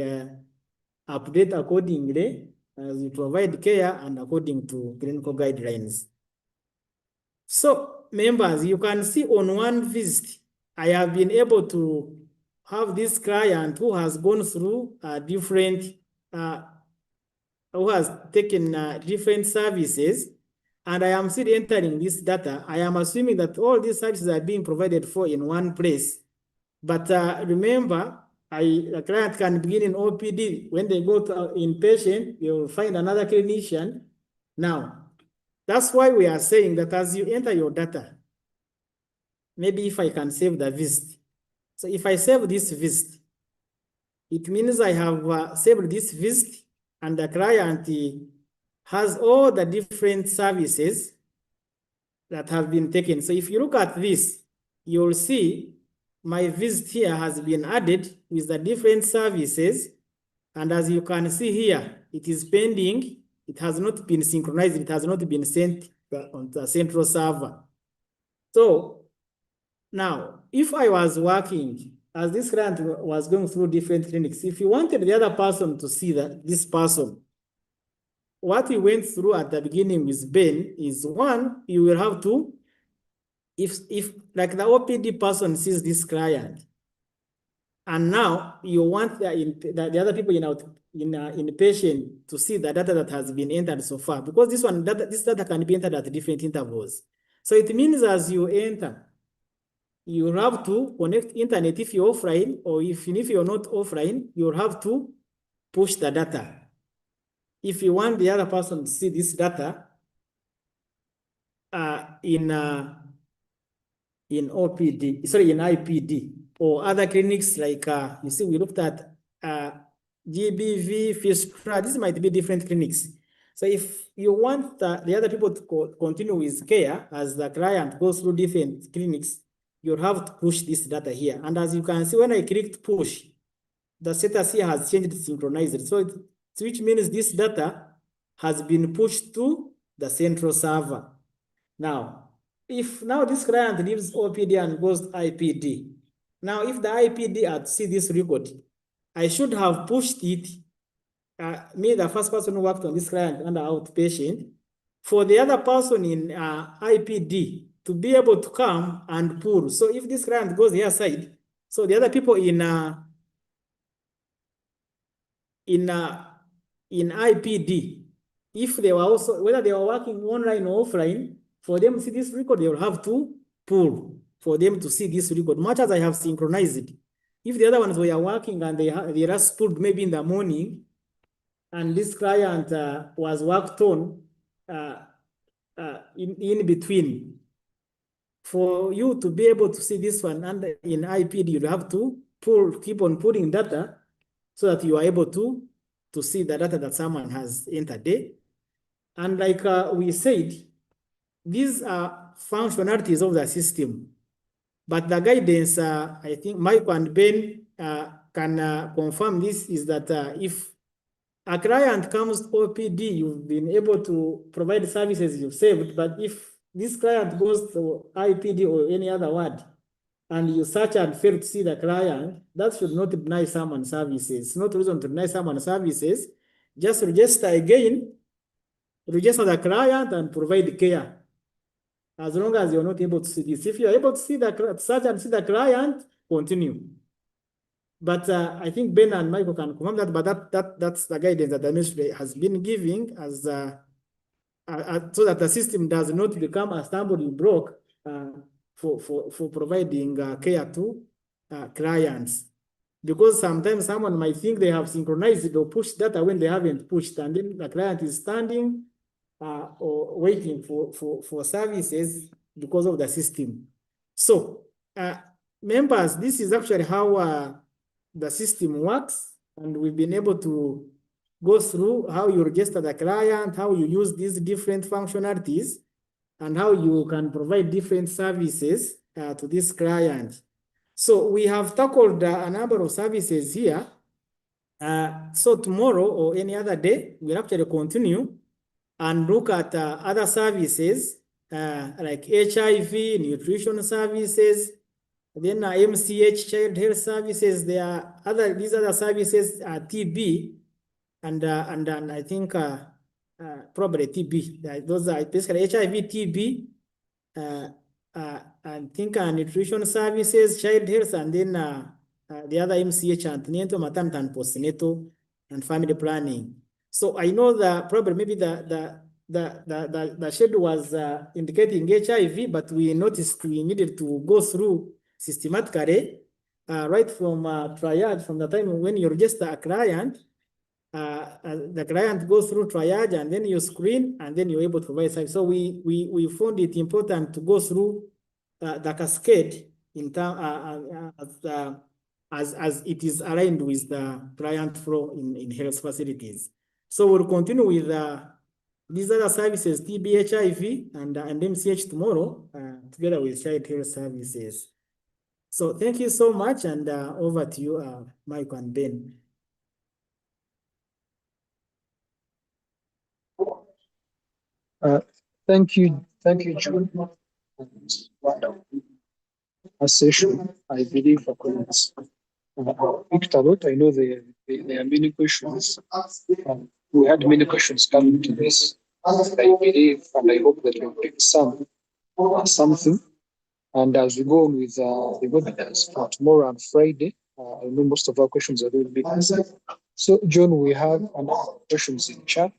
update accordingly as you provide care and according to clinical guidelines. So members, you can see on one visit, I have been able to have this client who has gone through different who has taken different services, and I am still entering this data. I am assuming that all these services are being provided for in one place. But remember, the client can begin in OPD. When they go to inpatient, they will find another clinician. Now, that's why we are saying that as you enter your data, maybe if I can save the visit. So if I save this visit, it means I have saved this visit, and the client has all the different services that have been taken. So if you look at this, you'll see my visit here has been added with the different services. And as you can see here, it is pending. It has not been synchronized. It has not been sent on the central server. So now, if I was working, as this client was going through different clinics, if you wanted the other person to see that this person, what we went through at the beginning with Ben is, one, you will have to, if like the OPD person sees this client, and now you want the other people in the patient to see the data that has been entered so far, because this data can be entered at different intervals. So it means as you enter, you have to connect internet if you're offline, or if you're not offline, you'll have to push the data. If you want the other person to see this data in OPD, sorry, in IPD, or other clinics like, you see, we looked at GBV, Fistra, this might be different clinics. So if you want the other people to continue with care as the client goes through different clinics, you'll have to push this data here. And as you can see, when I clicked push, the status here has changed, synchronized. So which means this data has been pushed to the central server. Now, if now this client leaves OPD and goes to IPD, now if the IPD had to see this record, I should have pushed it, me, the first person who worked on this client under outpatient, for the other person in IPD to be able to come and pull. So if this client goes here side, so the other people in IPD, if they were also, whether they were working online or offline, for them to see this record, they will have to pull for them to see this record, much as I have synchronized it. If the other ones were working and they just pulled maybe in the morning, and this client was worked on in between, for you to be able to see this one and in IPD, you have to keep on pulling data so that you are able to see the data that someone has entered there. And like we said, these are functionalities of the system, but the guidance, I think Mike and Ben can confirm this, is that if a client comes to OPD, you've been able to provide services you've saved, but if this client goes to IPD or any other ward, and you search and fail to see the client, that should not deny someone services. It's not reason to deny someone services. Just register again register the client and provide care. As long as you're not able to see this. If you're able to see the search and see the client, continue. But I think Ben and Michael can confirm that, but that's the guidance that the ministry has been giving as so that the system does not become a stumbling block for providing care to clients. Because sometimes someone might think they have synchronized or pushed data when they haven't pushed, and then the client is standing or waiting for services because of the system. So, members, this is actually how the system works, and we've been able to go through how you register the client, how you use these different functionalities, and how you can provide different services to this client. So we have tackled a number of services here. So tomorrow or any other day, we'll actually continue and look at other services like HIV, nutrition services, then MCH, child health services. There are these other services, TB, and I think probably TB. Those are basically HIV, TB, I think nutrition services, child health, and then the other MCH, antenatal, maternal, and postnatal, and family planning. So I know that probably maybe the schedule was indicating HIV, but we noticed we needed to go through systematically, right from triage, from the time when you register a client, the client goes through triage, and then you screen, and then you're able to provide service. So we found it important to go through the cascade in term, as it is aligned with the client flow in health facilities. So we'll continue with these other services, TB, HIV, and MCH tomorrow, together with child health services. So thank you so much, and over to you, Mike and Ben. Thank you, John. A session, I believe, picked a lot. I know there are many questions. We had many questions coming to this. I believe, and I hope that we pick something. And as we go on with the webinars for tomorrow and Friday, I know most of our questions are going to be answered. So, John, we have a number of questions in chat,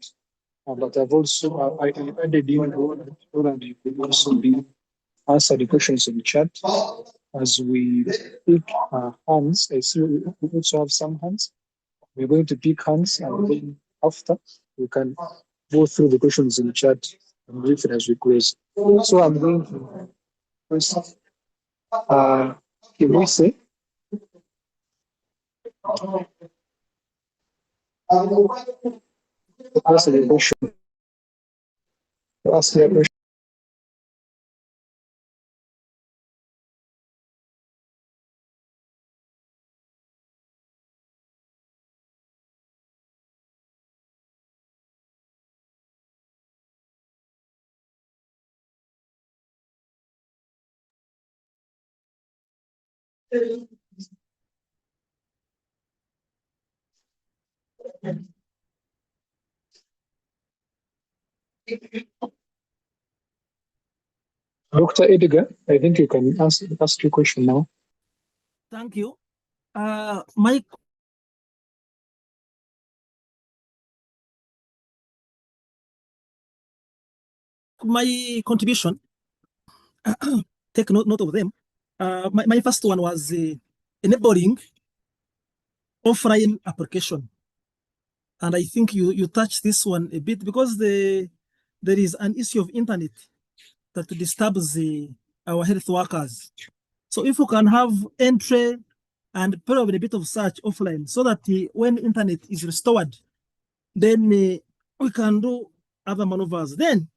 but I've also I added in so that you could also answer the questions in chat as we pick hands. I see we also have some hands. We're going to pick hands, and then after we can go through the questions in chat and brief it as we close. So I'm going to first, can we say? Ask the question. Ask the question. Dr. Edgar, I think you can ask your question now. Thank you. My contribution, take note of them. My first one was enabling offline application. And I think you touched this one a bit because there is an issue of internet that disturbs our health workers. So if we can have entry and probably a bit of search offline so that when internet is restored, then we can do other maneuvers. Then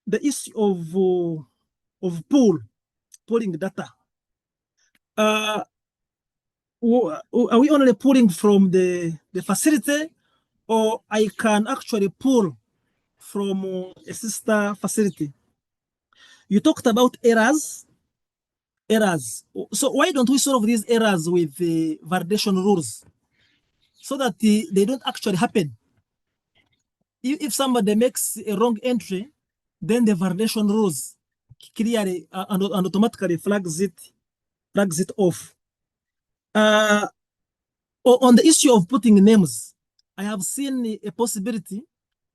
the issue of pulling data. Are we only pulling from the facility, or I can actually pull from a sister facility? You talked about errors. So why don't we solve these errors with the validation rules so that they don't actually happen? if somebody makes a wrong entry, then the validation rules clearly and automatically flags it off. On the issue of putting names, I have seen a possibility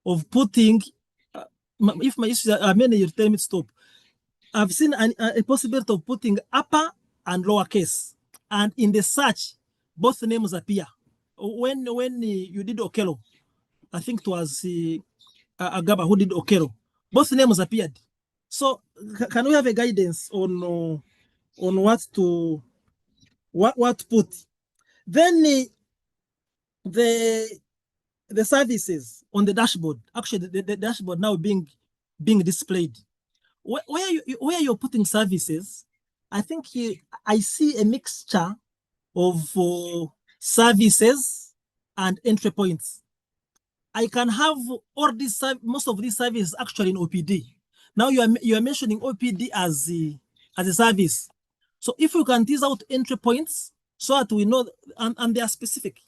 of putting, if my issues are many, you tell me to stop. I've seen a possibility of putting upper and lowercase, and in the search, both names appear. When you did Okelo, I think it was Agaba who did Okelo, both names appeared. So can we have a guidance on what to put? Then the services on the dashboard, actually the dashboard now being displayed. Where you're putting services, I think I see a mixture of services and entry points. I can have all these most of these services actually in OPD. Now you are mentioning OPD as a service. So if you can tease out entry points so that we know, and they are specific,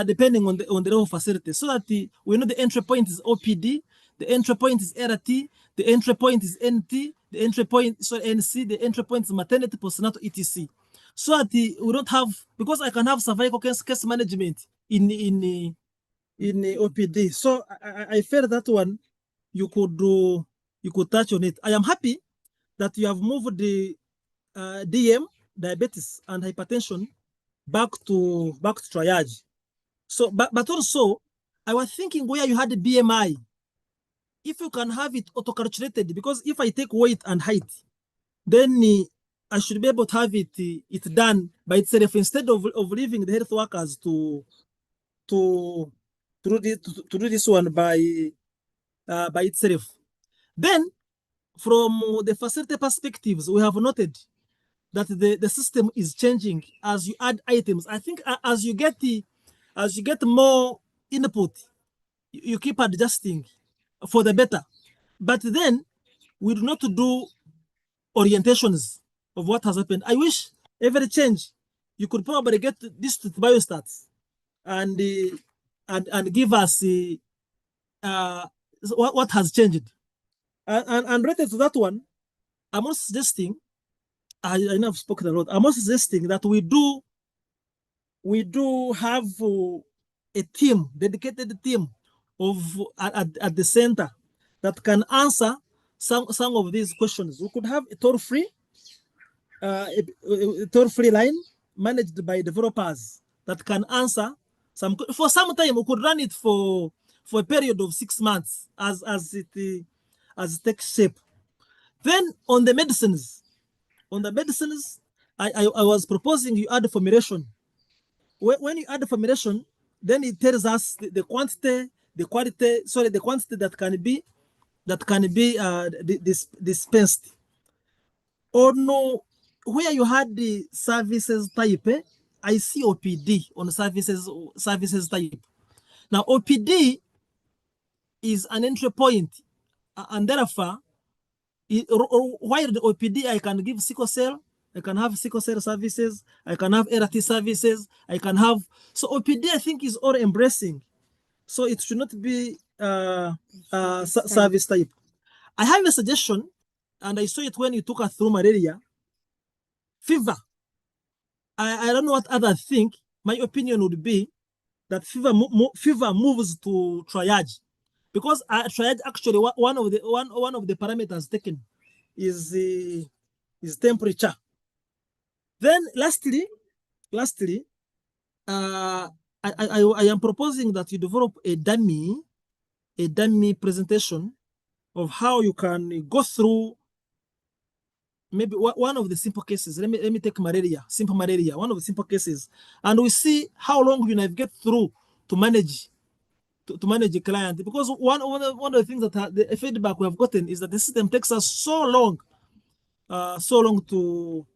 depending on the level of facility, so that we know the entry point is OPD, the entry point is RT, the entry point is NT, the entry point NC, the entry point is maternity, postnatal, etc. So that we don't have, because I can have cervical case management in OPD. So I felt that one you could touch on it. I am happy that you have moved the DM, diabetes and hypertension back to triage. So, but also, I was thinking where you had the BMI, if you can have it auto-calculated, because if I take weight and height, then I should be able to have it done by itself instead of leaving the health workers to do this one by itself. Then, from the facility perspectives, we have noted that the system is changing as you add items. I think as you get more input, you keep adjusting for the better. But then we do not do orientations of what has happened. I wish every change you could probably get this to biostats and give us what has changed. And related to that one, I'm also suggesting, I know I've spoken a lot. I'm also suggesting that we do have a team, dedicated team at the center that can answer some of these questions. We could have a toll-free line managed by developers that can answer some. For some time, we could run it for a period of 6 months as it takes shape. Then on the medicines, I was proposing you add formulation. When you add the formulation, then it tells us the quantity, the quality, sorry, the quantity that can be dispensed. Or no, where you had the services type, I see OPD on the services type. Now OPD is an entry point, and therefore, while the OPD I can give sickle cell, I can have sickle cell services, I can have RT services, I can have, so OPD I think is all embracing. So it should not be service type. I have a suggestion, and I saw it when you took us through malaria. Fever. I don't know what others think. My opinion would be that fever moves to triage, because triage actually one of the parameters taken is temperature. Then lastly, I am proposing that you develop a dummy presentation of how you can go through maybe one of the simple cases. Let me take malaria, simple malaria, one of the simple cases, and we see how long you navigate through to manage a client. Because one of the things that the feedback we have gotten is that the system takes us so long to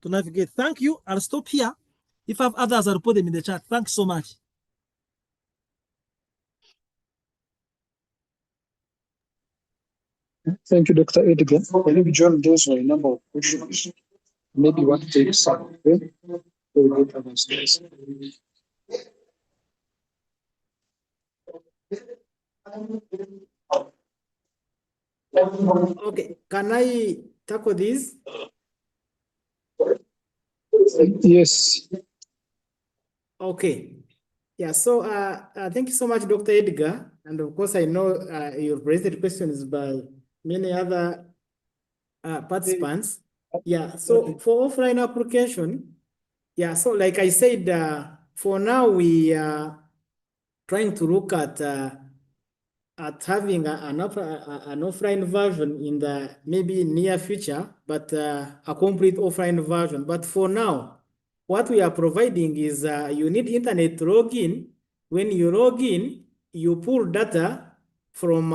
navigate. Thank you. I'll stop here. If I have others, I'll put them in the chat. Thanks so much. Thank you, Dr. Edgar. I believe John, those were a number of questions. Maybe you want to take some. Okay? We'll get others. Okay, can I tackle this? Yes. Okay. Yeah, so thank you so much, Dr. Edgar. And of course, I know you've raised questions by many other participants. Yeah, so for offline application, yeah, so like I said, for now we are trying to look at having an offline version in the maybe near future, but a complete offline version. But for now, what we are providing is you need internet to log in. When you log in, you pull data from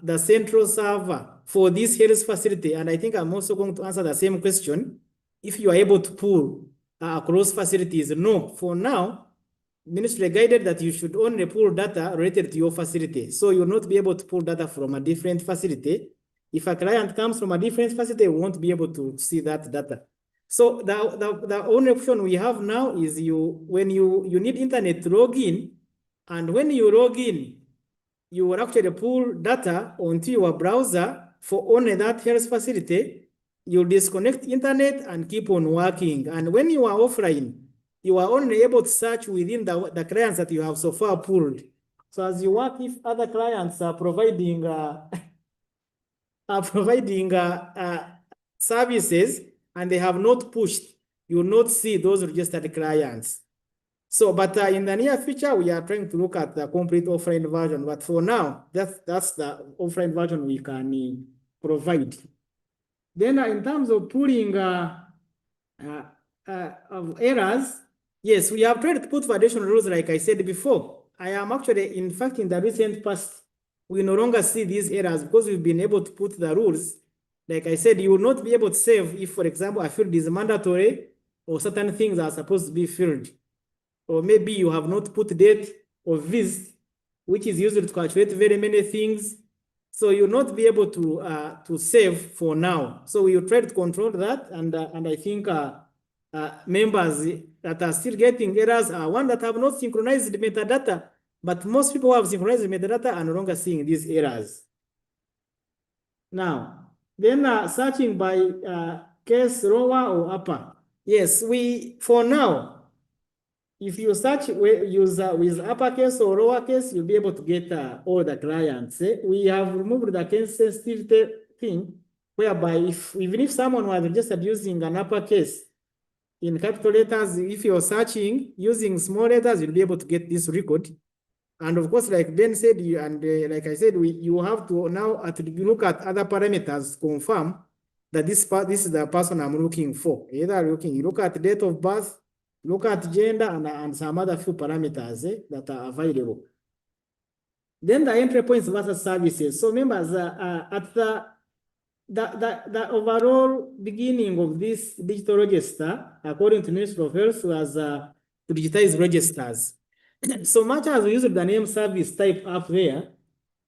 the central server for this health facility. And I think I'm also going to answer the same question. If you are able to pull across facilities, no. For now, Ministry guided that you should only pull data related to your facility. So you'll not be able to pull data from a different facility. If a client comes from a different facility, we won't be able to see that data. So the only option we have now is when you need internet to log in, and when you log in, you will actually pull data onto your browser for only that health facility. You'll disconnect internet and keep on working. And when you are offline, you are only able to search within the clients that you have so far pulled. So as you work, if other clients are providing services and they have not pushed, you will not see those registered clients. So, but in the near future, we are trying to look at the complete offline version. But for now, that's the offline version we can provide. Then in terms of pulling of errors, yes, we have tried to put validation rules like I said before. I am actually, in fact, in the recent past, we no longer see these errors because we've been able to put the rules. Like I said, you will not be able to save if, for example, a field is mandatory or certain things are supposed to be filled. Or maybe you have not put date or visit, which is used to calculate very many things. So you'll not be able to save for now. So we will try to control that, and I think members that are still getting errors are one that have not synchronized the metadata, but most people who have synchronized the metadata are no longer seeing these errors. Now, then searching by case lower or upper. Yes, for now, if you search with uppercase or lowercase, you'll be able to get all the clients. We have removed the case sensitivity thing, whereby even if someone was registered using an uppercase in capital letters, if you're searching using small letters, you'll be able to get this record. And of course, like Ben said, like I said, you have to now look at other parameters to confirm that this is the person I'm looking for. Either you look at date of birth, look at gender, and some other few parameters that are available. Then the entry points versus services. So members, at the overall beginning of this digital register, according to Ministry of Health, was to digitize registers. So much as we use the name service type up there,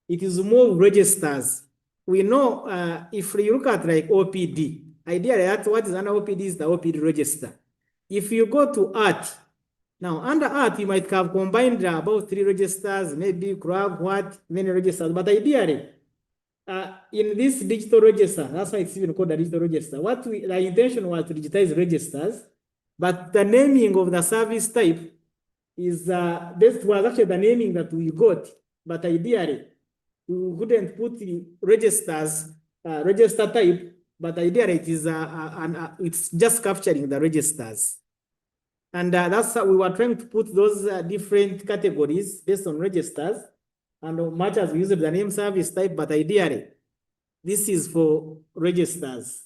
it is more registers. We know if you look at like OPD, ideally that's what is under OPD is the OPD register. If you go to art, now under art, you might have combined about 3 registers, maybe grab many registers, but ideally, in this digital register, that's why it's even called a digital register. The intention was to digitize registers, but the naming of the service type is, this was actually the naming that we got, but ideally, we couldn't put the registers, register type, but ideally it is it's just capturing the registers. And that's how we were trying to put those different categories based on registers, and much as we use the name service type, but ideally, this is for registers.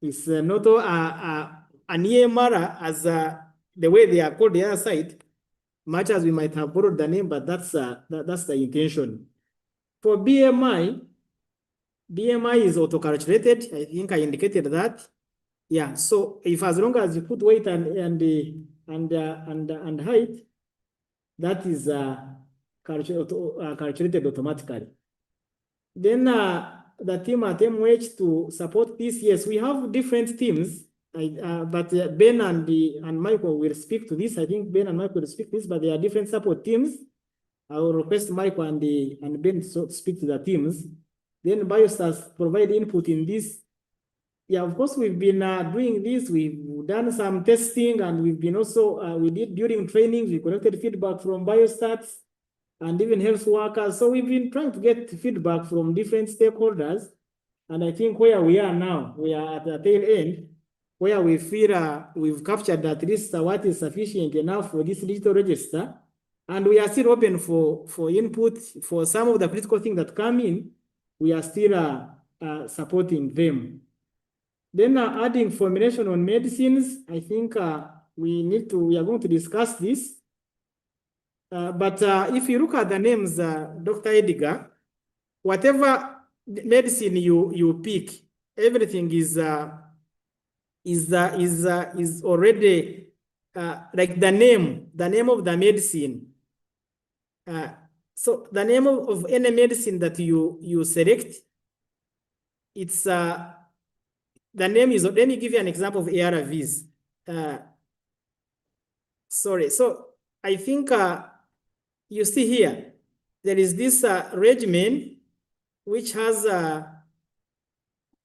It's not an EMR as the way they are called the other side, much as we might have borrowed the name, but that's the intention. For BMI is auto-calculated. I think I indicated that. Yeah, so if as long as you put weight and height, that is calculated automatically. Then the team at MOH to support this, yes, we have different teams, but Ben and Michael will speak to this. I think Ben and Michael will speak to this, but there are different support teams. I will request Michael and Ben to speak to the teams. Then Biostats provide input in this. Yeah, of course, we've been doing this. We've done some testing, and we've been also, we did during training, we collected feedback from Biostats and even health workers. So we've been trying to get feedback from different stakeholders. And I think where we are now, we are at the tail end, where we feel we've captured at least what is sufficient enough for this digital register. And we are still open for input for some of the critical things that come in. We are still supporting them. Then adding formulation on medicines, I think we are going to discuss this. But if you look at the names, Dr. Edgar, whatever medicine you pick, everything is already like the name of the medicine. So the name of any medicine that you select, it's the name is. Let me give you an example of ARVs. Sorry. So I think you see here there is this regimen which has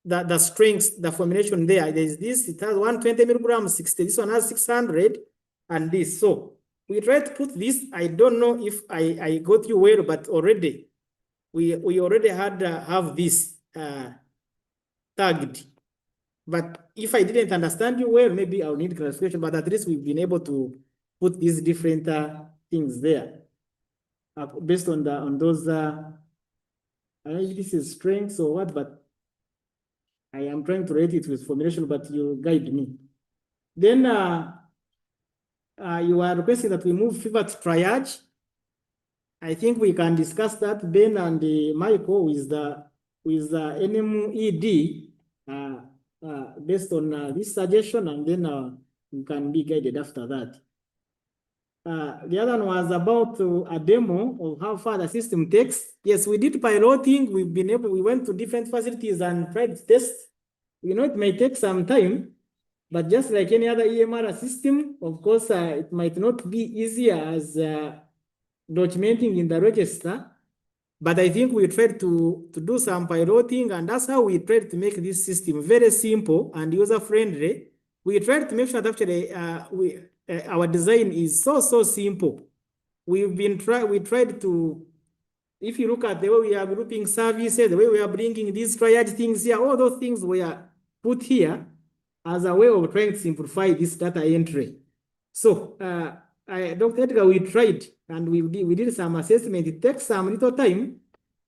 the strengths, the formulation there. There is this. It has 120 milligrams, 60. This one has 600, and this. So we try to put this. I don't know if I got you well, but already we already have this tagged. But if I didn't understand you well, maybe I'll need clarification. But at least we've been able to put these different things there based on those. I don't know if this is strengths or what, but I am trying to rate it with formulation. But you guide me. Then you are requesting that we move fever to triage. I think we can discuss that, Ben and Michael, with the NMED. Based on this suggestion, and then you can be guided after that. The other one was about a demo of how far the system takes. Yes, we did piloting. We went to different facilities and tried to test. We know it may take some time, but just like any other EMR system, of course, it might not be easier as documenting in the register. But I think we tried to do some piloting, and that's how we tried to make this system very simple and user-friendly. We tried to make sure that actually our design is so simple. We tried to, if you look at the way we are grouping services, the way we are bringing these triage things here, all those things were put here as a way of trying to simplify this data entry. So, Dr. Edgar, we tried and we did some assessment. It takes some little time,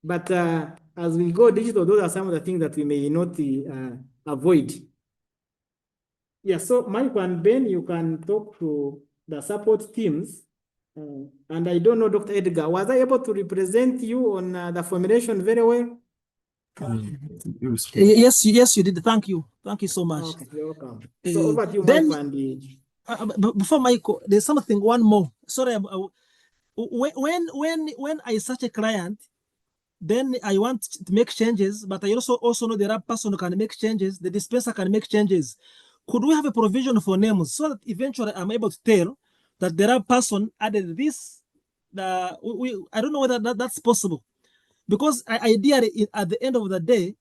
but as we go digital, those are some of the things that we may not avoid. Yeah, so Mike and Ben, you can talk to the support teams. And I don't know, Dr. Edgar, was I able to represent you on the formulation very well? Yes, you did. Thank you so much. Okay, you're welcome. So over to you, then, Mike and before Michael, there's something, one more. Sorry, when I search a client, then I want to make changes, but I also know there are person who can make changes. The dispenser can make changes. Could we have a provision for names so that eventually I'm able to tell that there are person added this? I don't know whether that's possible, because ideally at the end of the day,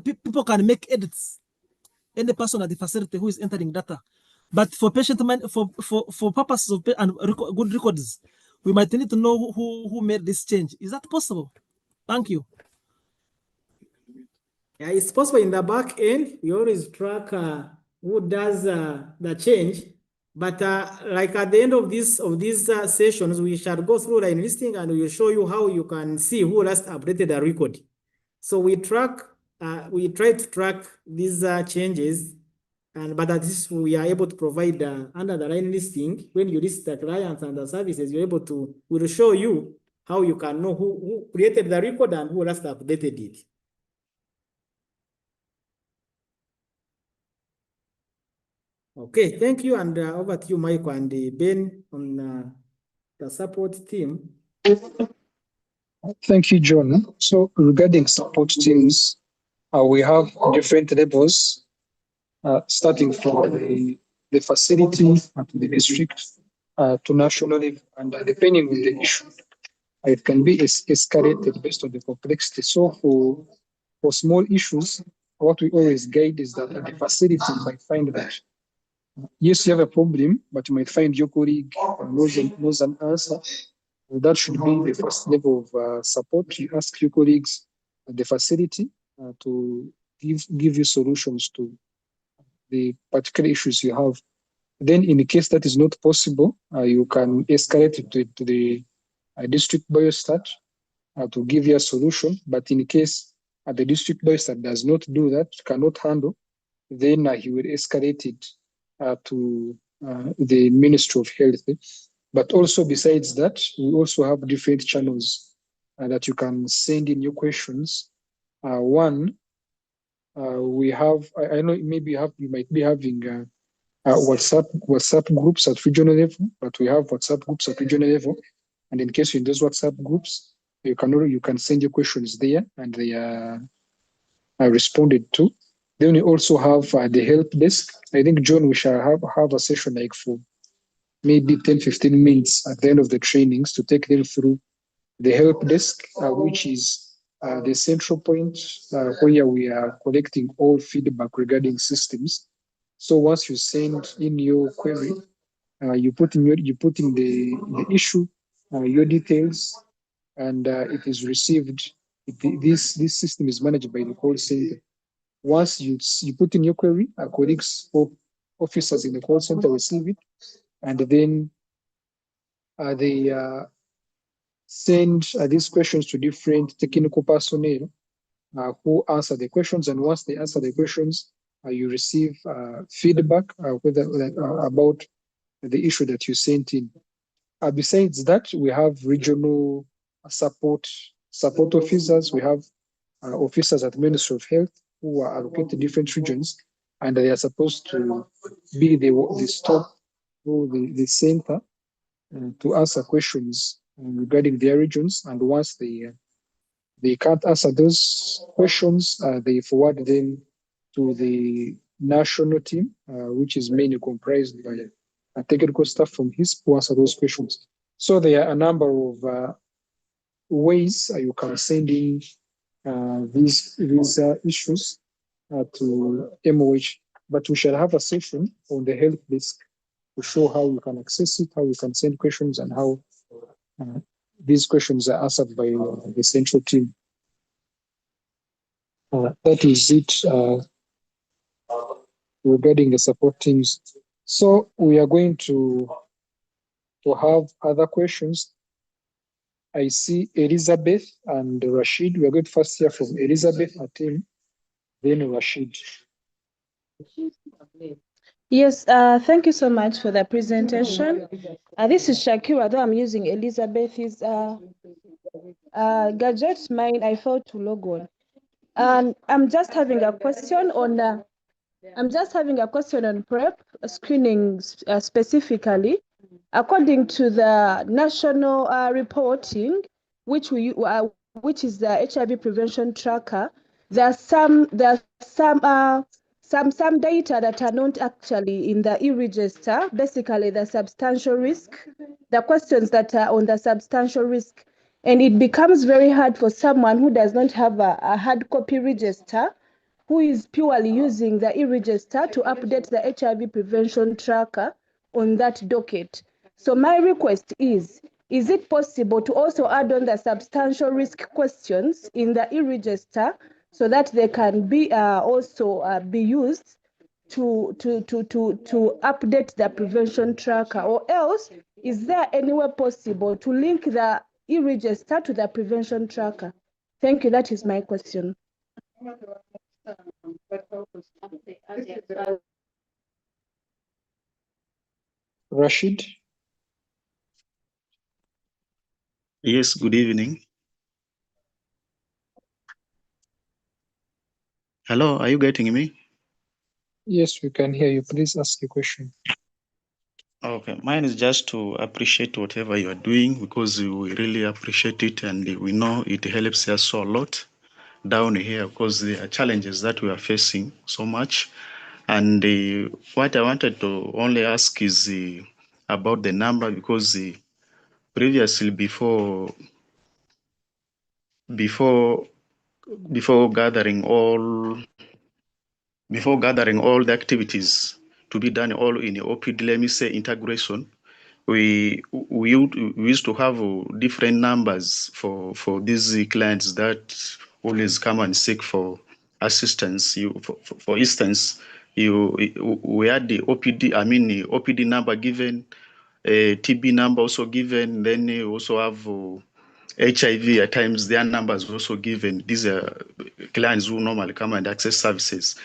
people can make edits. Any person at the facility who is entering data. But for for purposes of and good records, we might need to know who made this change. Is that possible? Thank you. Yeah, it's possible in the back end. We always track who does the change. But like at the end of these sessions, we shall go through line listing and we will show you how you can see who last updated a record. So we try to track these changes. But at least we are able to provide under the line listing, when you list the clients and the services, we'll show you how you can know who created the record and who last updated it. Okay, thank you. And over to you, Mike and Ben on the support team. Thank you, John. So regarding support teams, we have different levels. Starting from the facility and the district to national level, and depending on the issue, it can be escalated based on the complexity. So for for small issues, what we always guide is that the facility might find that, yes, you have a problem, but you might find your colleague knows an answer. That should be the first level of support. You ask your colleagues at the facility to give you solutions to the particular issues you have. Then, in the case that is not possible, you can escalate it to the district biostat to give you a solution. But in case the district biostat does not do that, cannot handle, then he will escalate it to the Ministry of Health. But also besides that, we also have different channels that you can send in your questions. One, we have, I know maybe you might be having WhatsApp groups at regional level, but we have WhatsApp groups at regional level. And in case you're in those WhatsApp groups, you can send your questions there and they are responded to. Then we also have the help desk. I think, John, we shall have a session like for maybe 10, 15 minutes at the end of the trainings to take them through the help desk, which is the central point where we are collecting all feedback regarding systems. So once you send in your query, you put in the issue, your details, and it is received. This system is managed by the call center. Once you put in your query, our colleagues or officers in the call center receive it, and then they send these questions to different technical personnel who answer the questions. And once they answer the questions, you receive feedback about the issue that you sent in. Besides that, we have regional support officers. We have officers at the Ministry of Health who are allocated to different regions, and they are supposed to be the stop or the center to answer questions regarding their regions. And once they can't answer those questions, they forward them to the national team, which is mainly comprised by technical staff from HISP who answer those questions. So there are a number of ways you can send in these issues to MOH, but we shall have a session on the help desk to show how you can access it, how you can send questions, and how these questions are answered by the central team. That is it regarding the support teams. So we are going to have other questions. I see Elizabeth and Rashid. We are going to first hear from Elizabeth Atim, then Rashid. Yes, thank you so much for the presentation. This is Shakira, though I'm using Elizabeth's gadget. Mine, I failed to log on. I'm just having a question on PrEP screening specifically. According to the national reporting, which is the HIV prevention tracker, there's some data that are not actually in the e-register, basically the substantial risk, the questions that are on the substantial risk. And it becomes very hard for someone who does not have a hard copy register, who is purely using the e-register to update the HIV prevention tracker on that docket. So my request is it possible to also add on the substantial risk questions in the e-register so that they can be also be used to update the prevention tracker? Or else, is there any way possible to link the e-register to the prevention tracker? Thank you. That is my question. Rashid? Yes, good evening. Hello, are you getting me? Yes, we can hear you. Please ask your question. Okay, mine is just to appreciate whatever you are doing, because we really appreciate it, and we know it helps us so a lot down here, because there are challenges that we are facing so much. And what I wanted to only ask is about the number, because previously before before gathering all the activities to be done all in OPD, let me say integration, we used to have different numbers for these clients that always come and seek for assistance. For instance, we had the OPD, the OPD number given, TB number also given, then you also have HIV at times, their numbers also given. These are clients who normally come and access services.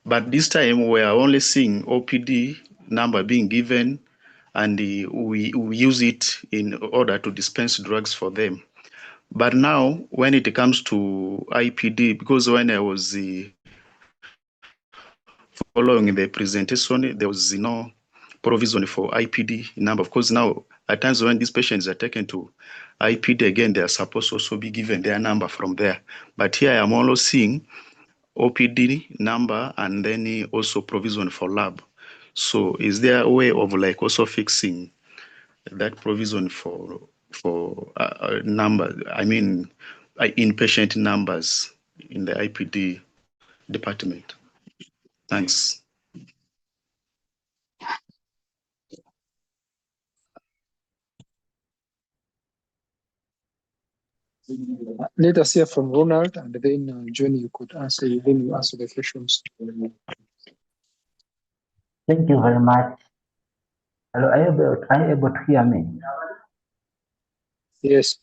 But this time we are only seeing OPD number being given, and we use it in order to dispense drugs for them. But now when it comes to IPD, because when I was following the presentation, there was no provision for IPD number. Of course, now at times when these patients are taken to IPD again, they are supposed to also be given their number from there. But here I am also seeing OPD number and then also provision for lab. So is there a way of like also fixing that provision for number? Inpatient numbers in the IPD department. Thanks. Let us hear from Ronald, and then John, you could answer. Then you answer the questions. Thank you very much. Hello, are you able to hear me? Yes.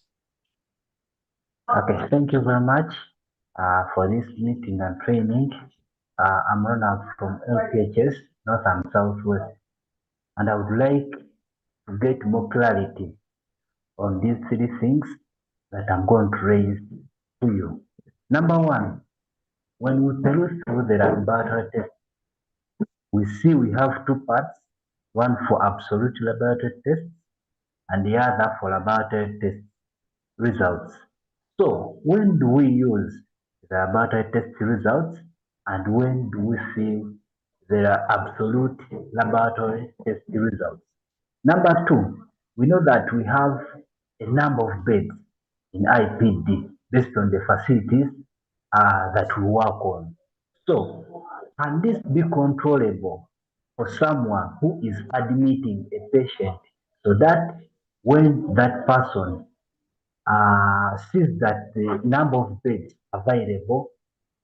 Okay, thank you very much for this meeting and training. I'm Ronald from LPHS, North and Southwest, and I would like to get more clarity on these three things that I'm going to raise to you. Number one, when we peruse through the laboratory test, we see we have two parts, one for absolute laboratory tests and the other for laboratory test results. So when do we use the laboratory test results and when do we see the absolute laboratory test results? Number two, we know that we have a number of beds in IPD based on the facilities that we work on. So can this be controllable for someone who is admitting a patient so that when that person sees that the number of beds available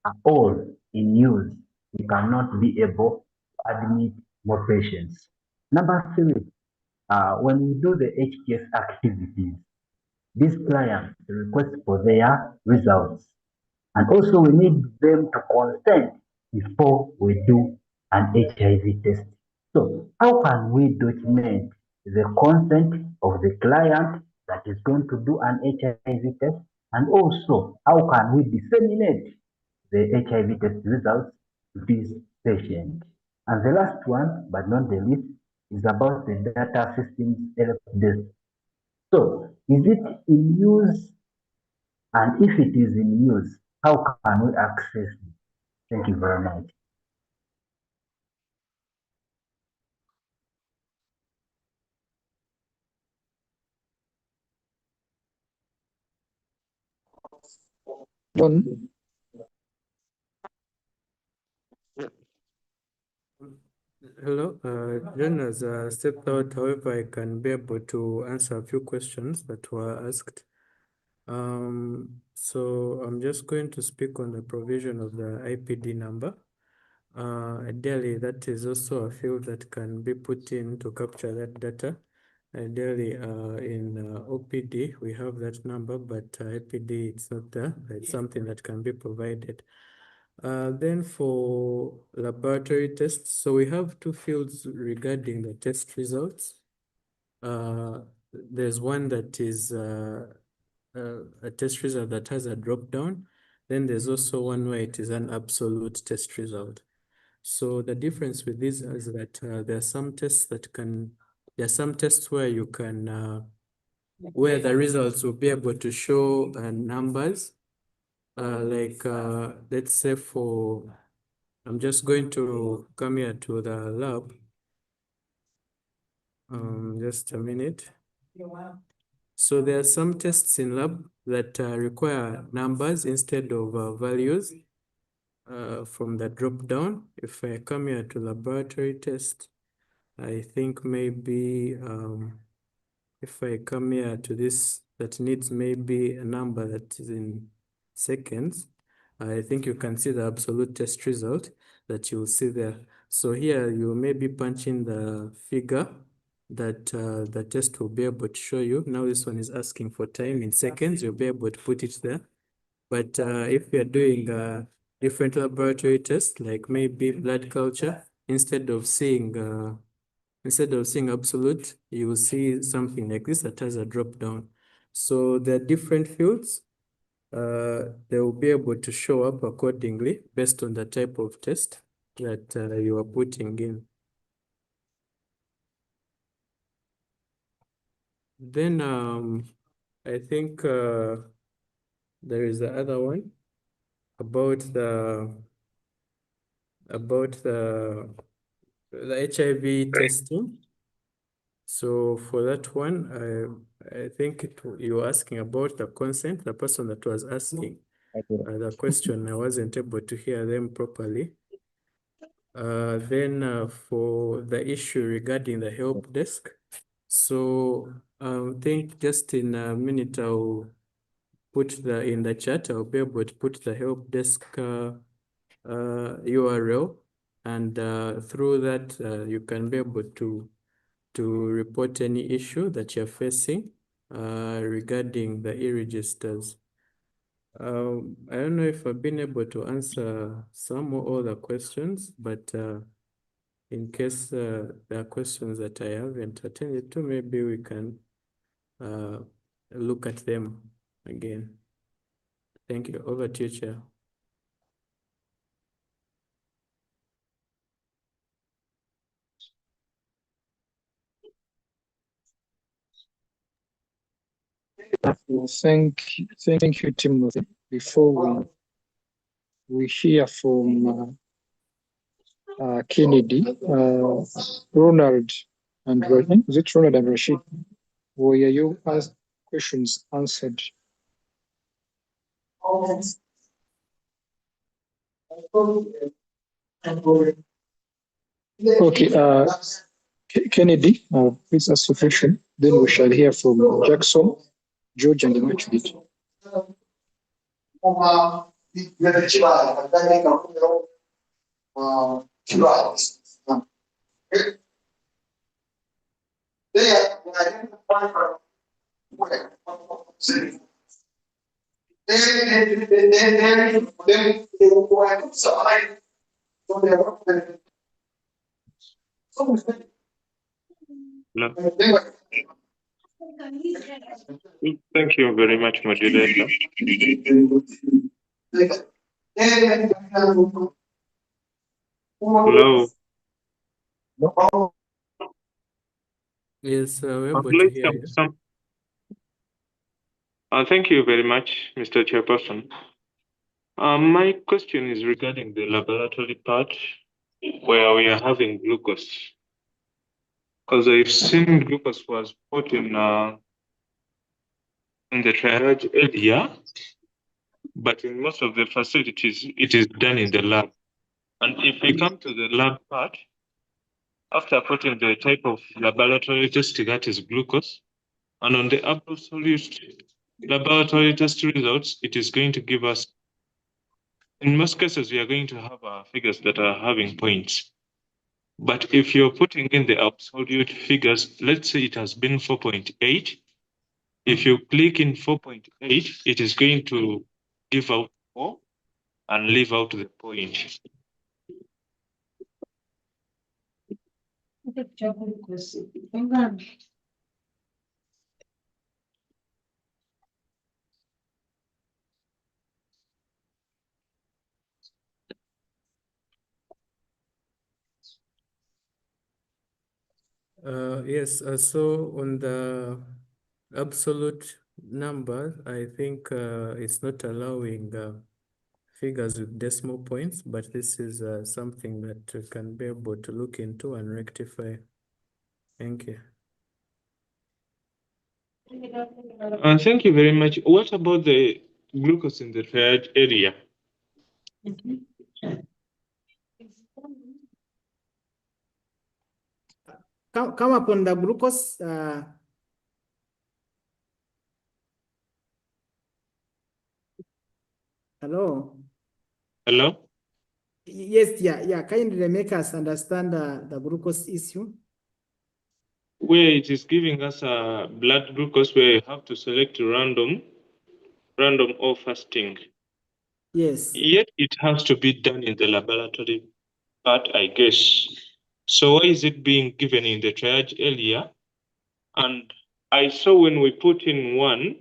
are all in use, we cannot be able to admit more patients? Number three, when we do the HTS activities, these clients request for their results. And also we need them to consent before we do an HIV test. So how can we document the consent of the client that is going to do an HIV test? And also, how can we disseminate the HIV test results to this patient? And the last one, but not the least, is about the data systems help desk. So is it in use? And if it is in use, how can we access it? Thank you very much. John. Hello, John has stepped out. However, I can be able to answer a few questions that were asked. So I'm just going to speak on the provision of the IPD number. Ideally, that is also a field that can be put in to capture that data. Ideally, in OPD, we have that number, but IPD, it's not there. It's something that can be provided. Then for laboratory tests, so we have two fields regarding the test results. There's one that is a test result that has a drop down. Then there's also one where it is an absolute test result. So the difference with these is that there are some tests where you can, where the results will be able to show numbers. Let's say I'm just going to come here to the lab. Just a minute. So there are some tests in lab that require numbers instead of values from the drop down. If I come here to laboratory test, I think maybe if I come here to this that needs maybe a number that is in seconds, I think you can see the absolute test result that you'll see there. So here you maybe punch in the figure that the test will be able to show you. Now this one is asking for time in seconds, you'll be able to put it there. But if you're doing different laboratory tests, like maybe blood culture, instead of seeing absolute, you will see something like this that has a drop down. So there are different fields. They will be able to show up accordingly based on the type of test that you are putting in. Then I think there is the other one about the HIV testing. So for that one, I think you're asking about the consent, the person that was asking the question, I wasn't able to hear them properly. Then for the issue regarding the help desk, so I think just in a minute I'll put in the chat, I'll be able to put the help desk URL, and through that you can be able to report any issue that you're facing regarding the e-registers. I don't know if I've been able to answer some or other questions, but in case there are questions that I haven't attended to, maybe we can look at them again. Thank you. Over to you, Chair. Well, thank you, Timothy. Before we hear from Kennedy, Ronald and Rashid, is it Ronald and Rashid? Were your questions answered? Okay, Kennedy, please ask your question. Then we shall hear from Jackson, George, and Immaculate. Thank you very much, moderator. Hello. Yes, we're able to hear you. Thank you very much, Mr. Chairperson. My question is regarding the laboratory part where we are having glucose. Because I've seen glucose was put in the triage area, but in most of the facilities, it is done in the lab. And if we come to the lab part, after putting the type of laboratory test that is glucose, and on the absolute laboratory test results, it is going to give us, in most cases, we are going to have figures that are having points. But if you're putting in the absolute figures, let's say it has been 4.8. If you click in 4.8, it is going to give out 4 and leave out the point. Yes, so on the absolute number, I think it's not allowing figures with decimal points, but this is something that we can be able to look into and rectify. Thank you. Thank you very much. What about the glucose in the triage area? Come upon the glucose. Hello. Hello? Yes, yeah. Kindly make us understand the glucose issue. Where it is giving us a blood glucose, where you have to select random or fasting. Yes. Yet it has to be done in the laboratory part, I guess. So why is it being given in the triage area? And I saw when we put in one,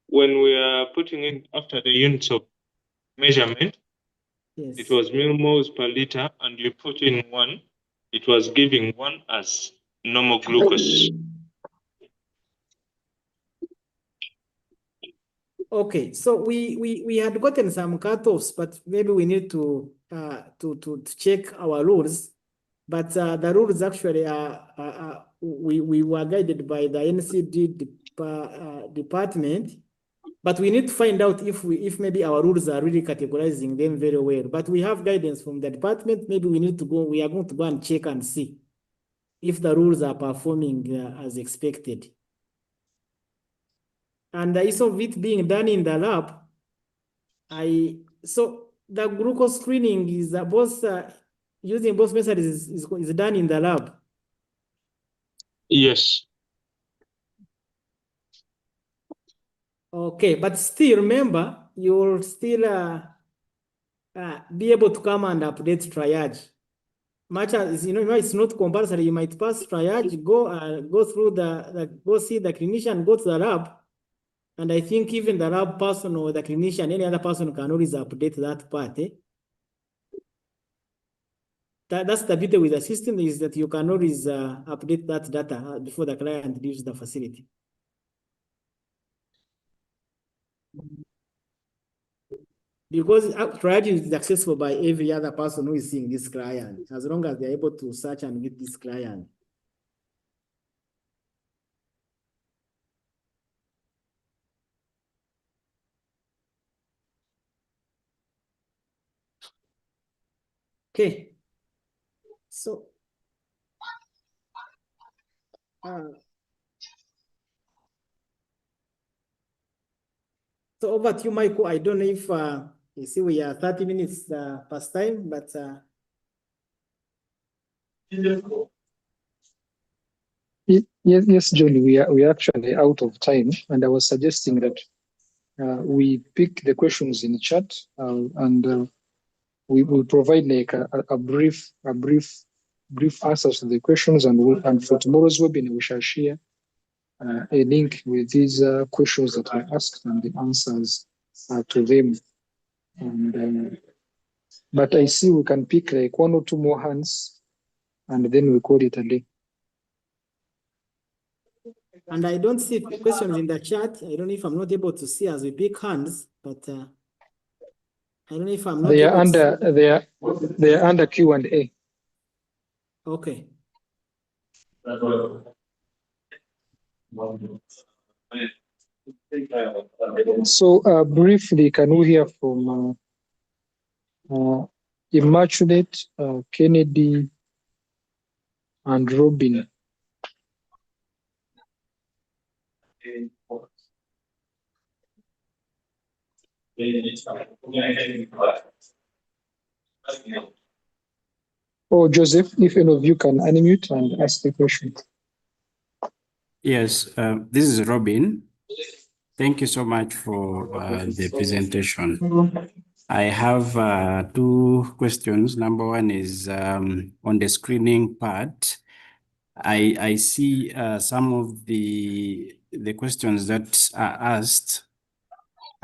when we are putting in after the units of measurement, Yes. it was millimoles per liter, and you put in one, it was giving one as normal glucose. Okay, so we had gotten some cutoffs, but maybe we need to check our rules. But the rules actually we were guided by the NCD department, but we need to find out if maybe our rules are really categorizing them very well. But we have guidance from the department. Maybe we need to go. We are going to go and check and see if the rules are performing as expected. And the issue of it being done in the lab, so the glucose screening is both using both methods is done in the lab. Yes. Okay, but still remember, you'll still be able to come and update triage. Much as it's not compulsory. You might pass triage, go through go see the clinician, go to the lab. And I think even the lab person or the clinician, any other person can always update that part. That's the beauty with the system, is that you can always update that data before the client leaves the facility. Because triage is accessible by every other person who is seeing this client, as long as they're able to search and get this client. Okay, so over to you, Michael. I don't know if you see we are 30 minutes past time, but Yes, John, we are actually out of time, and I was suggesting that we pick the questions in the chat and we will provide like a brief answers to the questions, and for tomorrow's webinar we shall share a link with these questions that were asked and the answers to them. And but I see we can pick like one or two more hands, and then we call it a day. and I don't see questions in the chat. I don't know if I'm not able to see as we pick hands, but I don't know if I'm not. They are under Q&A. Okay. So briefly, can we hear from Immaculate, Kennedy, and Robin? Or Joseph, if any of you can unmute and ask the question. Yes, this is Robin. Thank you so much for the presentation. I have two questions. Number one is on the screening part. I see some of the questions that are asked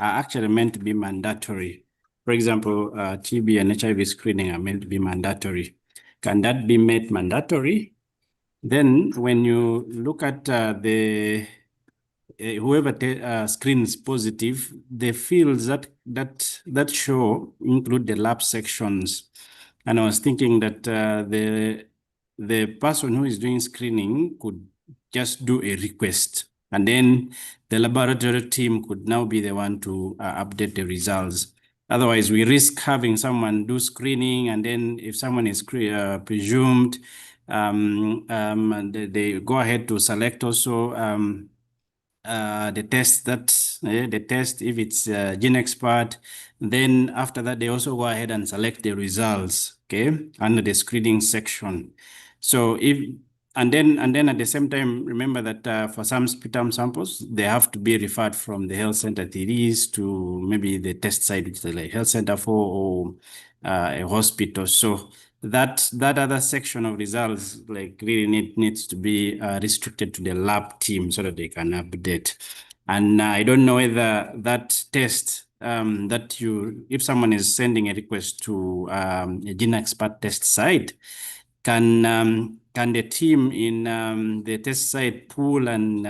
are actually meant to be mandatory. For example, TB and HIV screening are meant to be mandatory. Can that be made mandatory? Then when you look at whoever screens positive, the fields that show include the lab sections. And I was thinking that the person who is doing screening could just do a request And then the laboratory team could now be the one to update the results. Otherwise, we risk having someone do screening, and then if someone is presumed, they go ahead to select also the test if it's GeneXpert. Then after that, they also go ahead and select the results, okay, under the screening section. So and then at the same time, remember that for some sputum samples, they have to be referred from the health center TDs to maybe the test site, which is like health center or a hospital. So that other section of results like really needs to be restricted to the lab team so that they can update. And I don't know whether that test if someone is sending a request to a GeneXpert test site, can the team in the test site pool and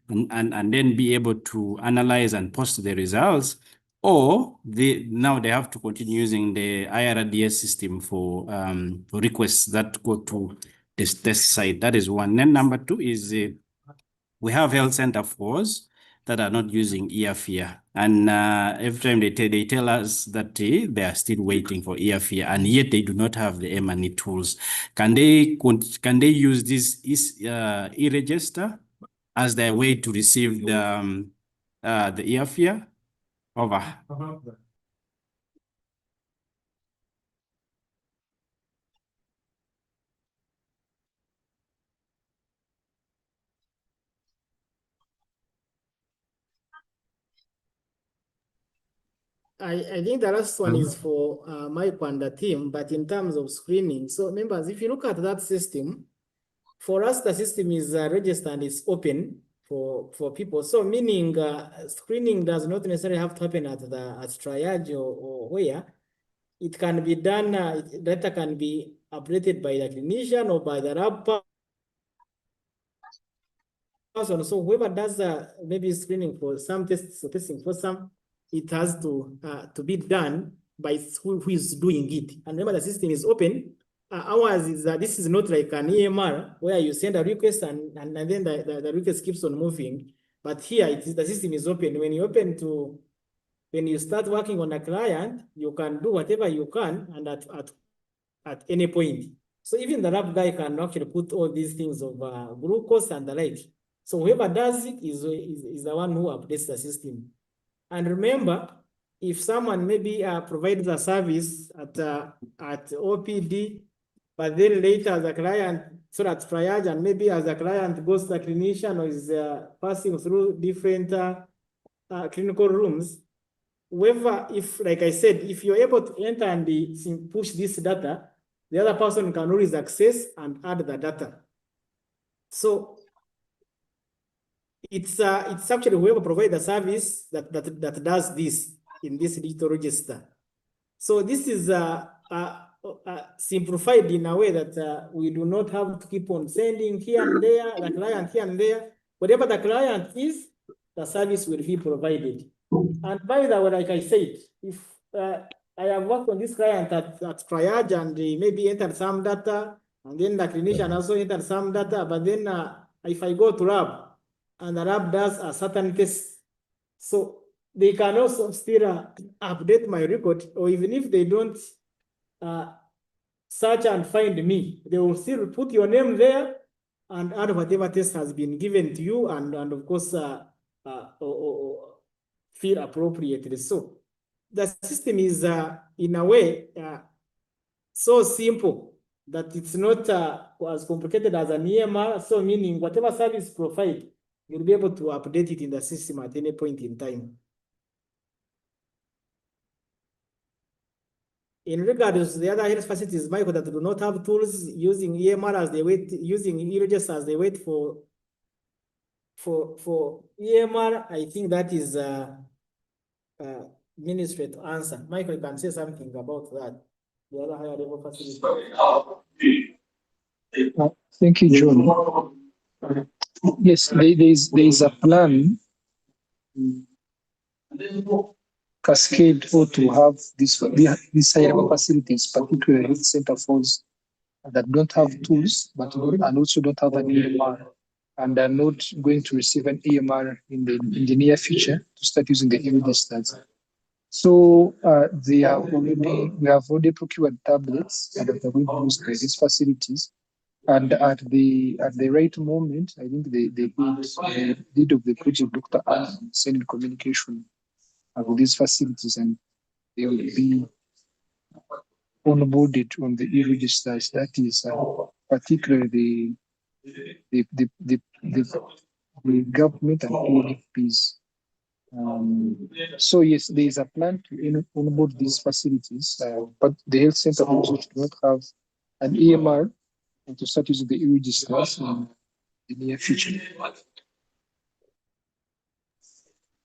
then be able to analyze and post the results, or now they have to continue using the IRDS system for requests that go to this test site? That is one. Then number two is we have health center force that are not using EAFIA. And every time they tell us that they are still waiting for EAFIA, and yet they do not have the M&E tools. Can they use this e-register as their way to receive the EAFIA? Over. I think the last one is for Mike and the team, but in terms of screening. So members, if you look at that system, for us, the system is registered and it's open for people. So meaning screening does not necessarily have to happen at triage or where. It can be done, data can be updated by the clinician or by the lab person. So whoever does maybe screening for some tests or testing for some, it has to be done by who is doing it. And remember, the system is open. Ours is this is not like an EMR where you send a request and then the request keeps on moving. But here the system is open. When you start working on a client, you can do whatever you can and at any point. So even the lab guy can actually put all these things of glucose and the like. So whoever does it is the one who updates the system. And remember, if someone maybe provides a service at OPD, but then later as a client, so that's triage, and maybe as a client goes to the clinician or is passing through different clinical rooms, whoever, if like I said, if you're able to enter and push this data, the other person can always access and add the data. So it's actually whoever provides the service that does this in this digital register. So this is simplified in a way that we do not have to keep on sending here and there, the client here and there. Whatever the client is, the service will be provided. And by the way, like I said, if I have worked on this client at triage and maybe entered some data, and then the clinician also entered some data, but then if I go to lab, and the lab does a certain test, so they can also still update my record, or even if they don't search and find me, they will still put your name there and add whatever test has been given to you, and of course feel appropriately. So the system is in a way so simple that it's not as complicated as an EMR. So meaning whatever service provide, you'll be able to update it in the system at any point in time. In regards to the other health facilities, Michael, that do not have tools using EMR as they wait, using e-register as they wait for EMR, I think that is ministry to answer. Michael, you can say something about that. The other higher level facilities. Thank you, John. Yes, there is a plan cascade or to have these high level facilities, particularly health center force that don't have tools, but and also don't have an EMR. and are not going to receive an EMR in the near future to start using the e-registers. So we have already procured tablets that are going to be used by these facilities. And at the right moment, I think the lead of the project, Dr. Anne, sending communication with these facilities, and they will be onboarded on the e-registers. That is particularly the government and AFPs. So yes, there is a plan to onboard these facilities, but the health center also do not have an EMR and to start using the e-registers in the near future.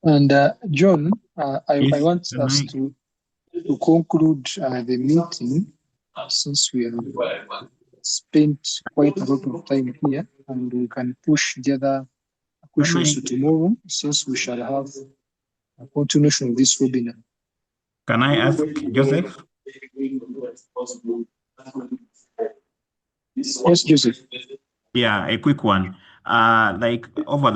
And John, I want us to conclude the meeting since we have spent quite a lot of time here, and we can push the other questions to tomorrow since we shall have a continuation of this webinar. Can I ask Joseph? Yes, Joseph. Yeah, a quick one. Like over in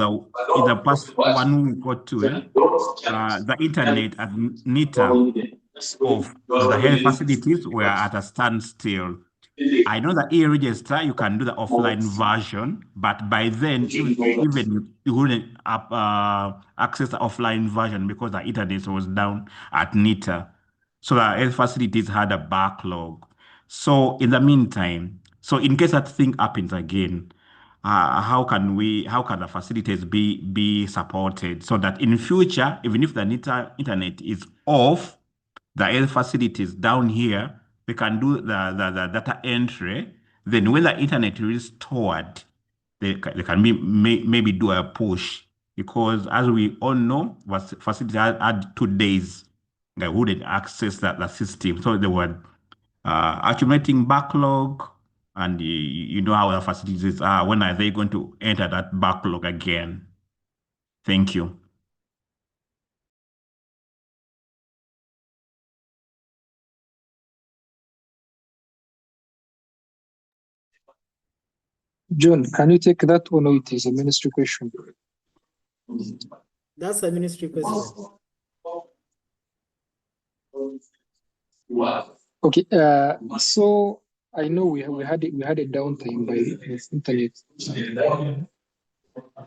the past 1 week or two, the internet at NITA of the health facilities were at a standstill. I know the e-register, you can do the offline version, but by then, even you wouldn't access the offline version because the internet was down at NITA. So the health facilities had a backlog. So in the meantime, so in case that thing happens again, how can the facilities be supported so that in future, even if the NITA internet is off, the health facilities down here, they can do the data entry. Then when the internet is restored, they can maybe do a push. Because as we all know, facilities had 2 days they wouldn't access the system. So they were accumulating backlog, and you know how the facilities are. When are they going to enter that backlog again? Thank you. John, can you take that or no? It is a ministry question. That's a ministry question. Okay. So I know we had a downtime by the internet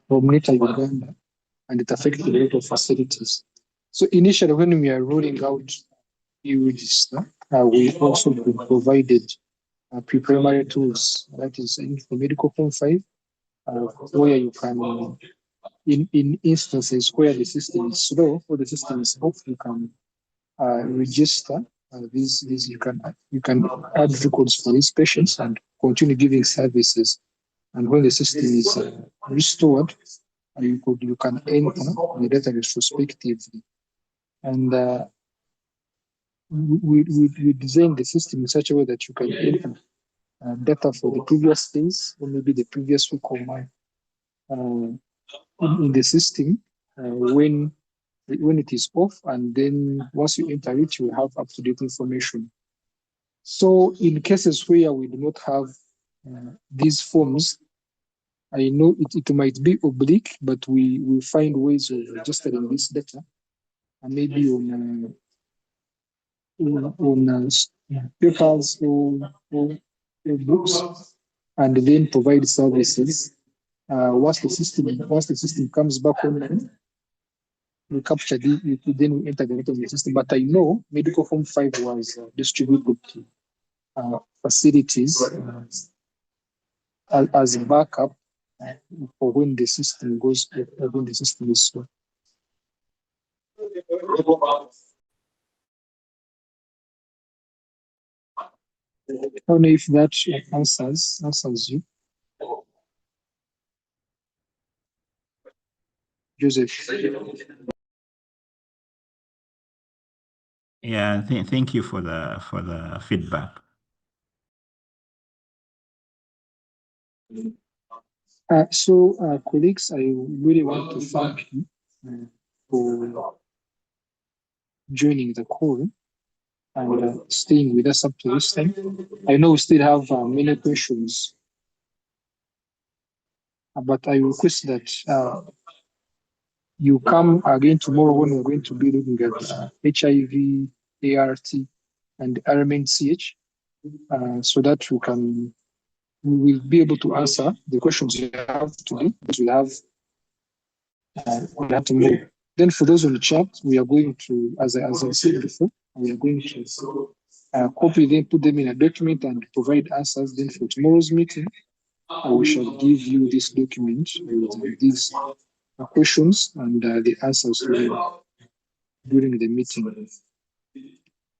from NITA Uganda, and it affected a lot of facilities. So initially, when we are rolling out e-register, we also provided pre-primary tools, that is for Medical Form 5, where you can, in instances where the system is slow or the system is off, you can register these. You can add records for these patients and continue giving services. And when the system is restored, you can enter the data retrospectively. And we designed the system in such a way that you can enter data for the previous days or maybe the previous week or month in the system when it is off, and then once you enter it, you have up-to-date information. So in cases where we do not have these forms, I know it might be oblique, but we find ways of registering this data, and maybe on papers or books, and then provide services. Once the system comes back online, we capture then we enter the data in the system. But I know Medical Form 5 was distributed to facilities as a backup for when the system goes, when the system is slow. I don't know if that answers you. Joseph. Yeah, thank you for the feedback. So, colleagues, I really want to thank you for joining the call and staying with us up to this time. I know we still have many questions But I request that you come again tomorrow when we're going to be looking at HIV, ART, and RMNCH, so that we will be able to answer the questions you have today, because we'll have to move. Then for those on the chat, we are going to, as I said before, we are going to copy them, put them in a document and provide answers. Then for tomorrow's meeting, we shall give you this document with these questions and the answers during the meeting.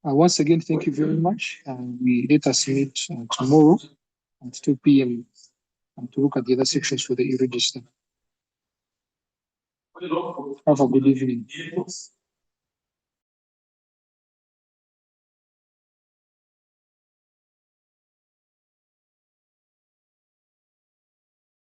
Once again, thank you very much. Let us meet tomorrow at 2 p.m. To look at the other sections for the e-register. Have a good evening.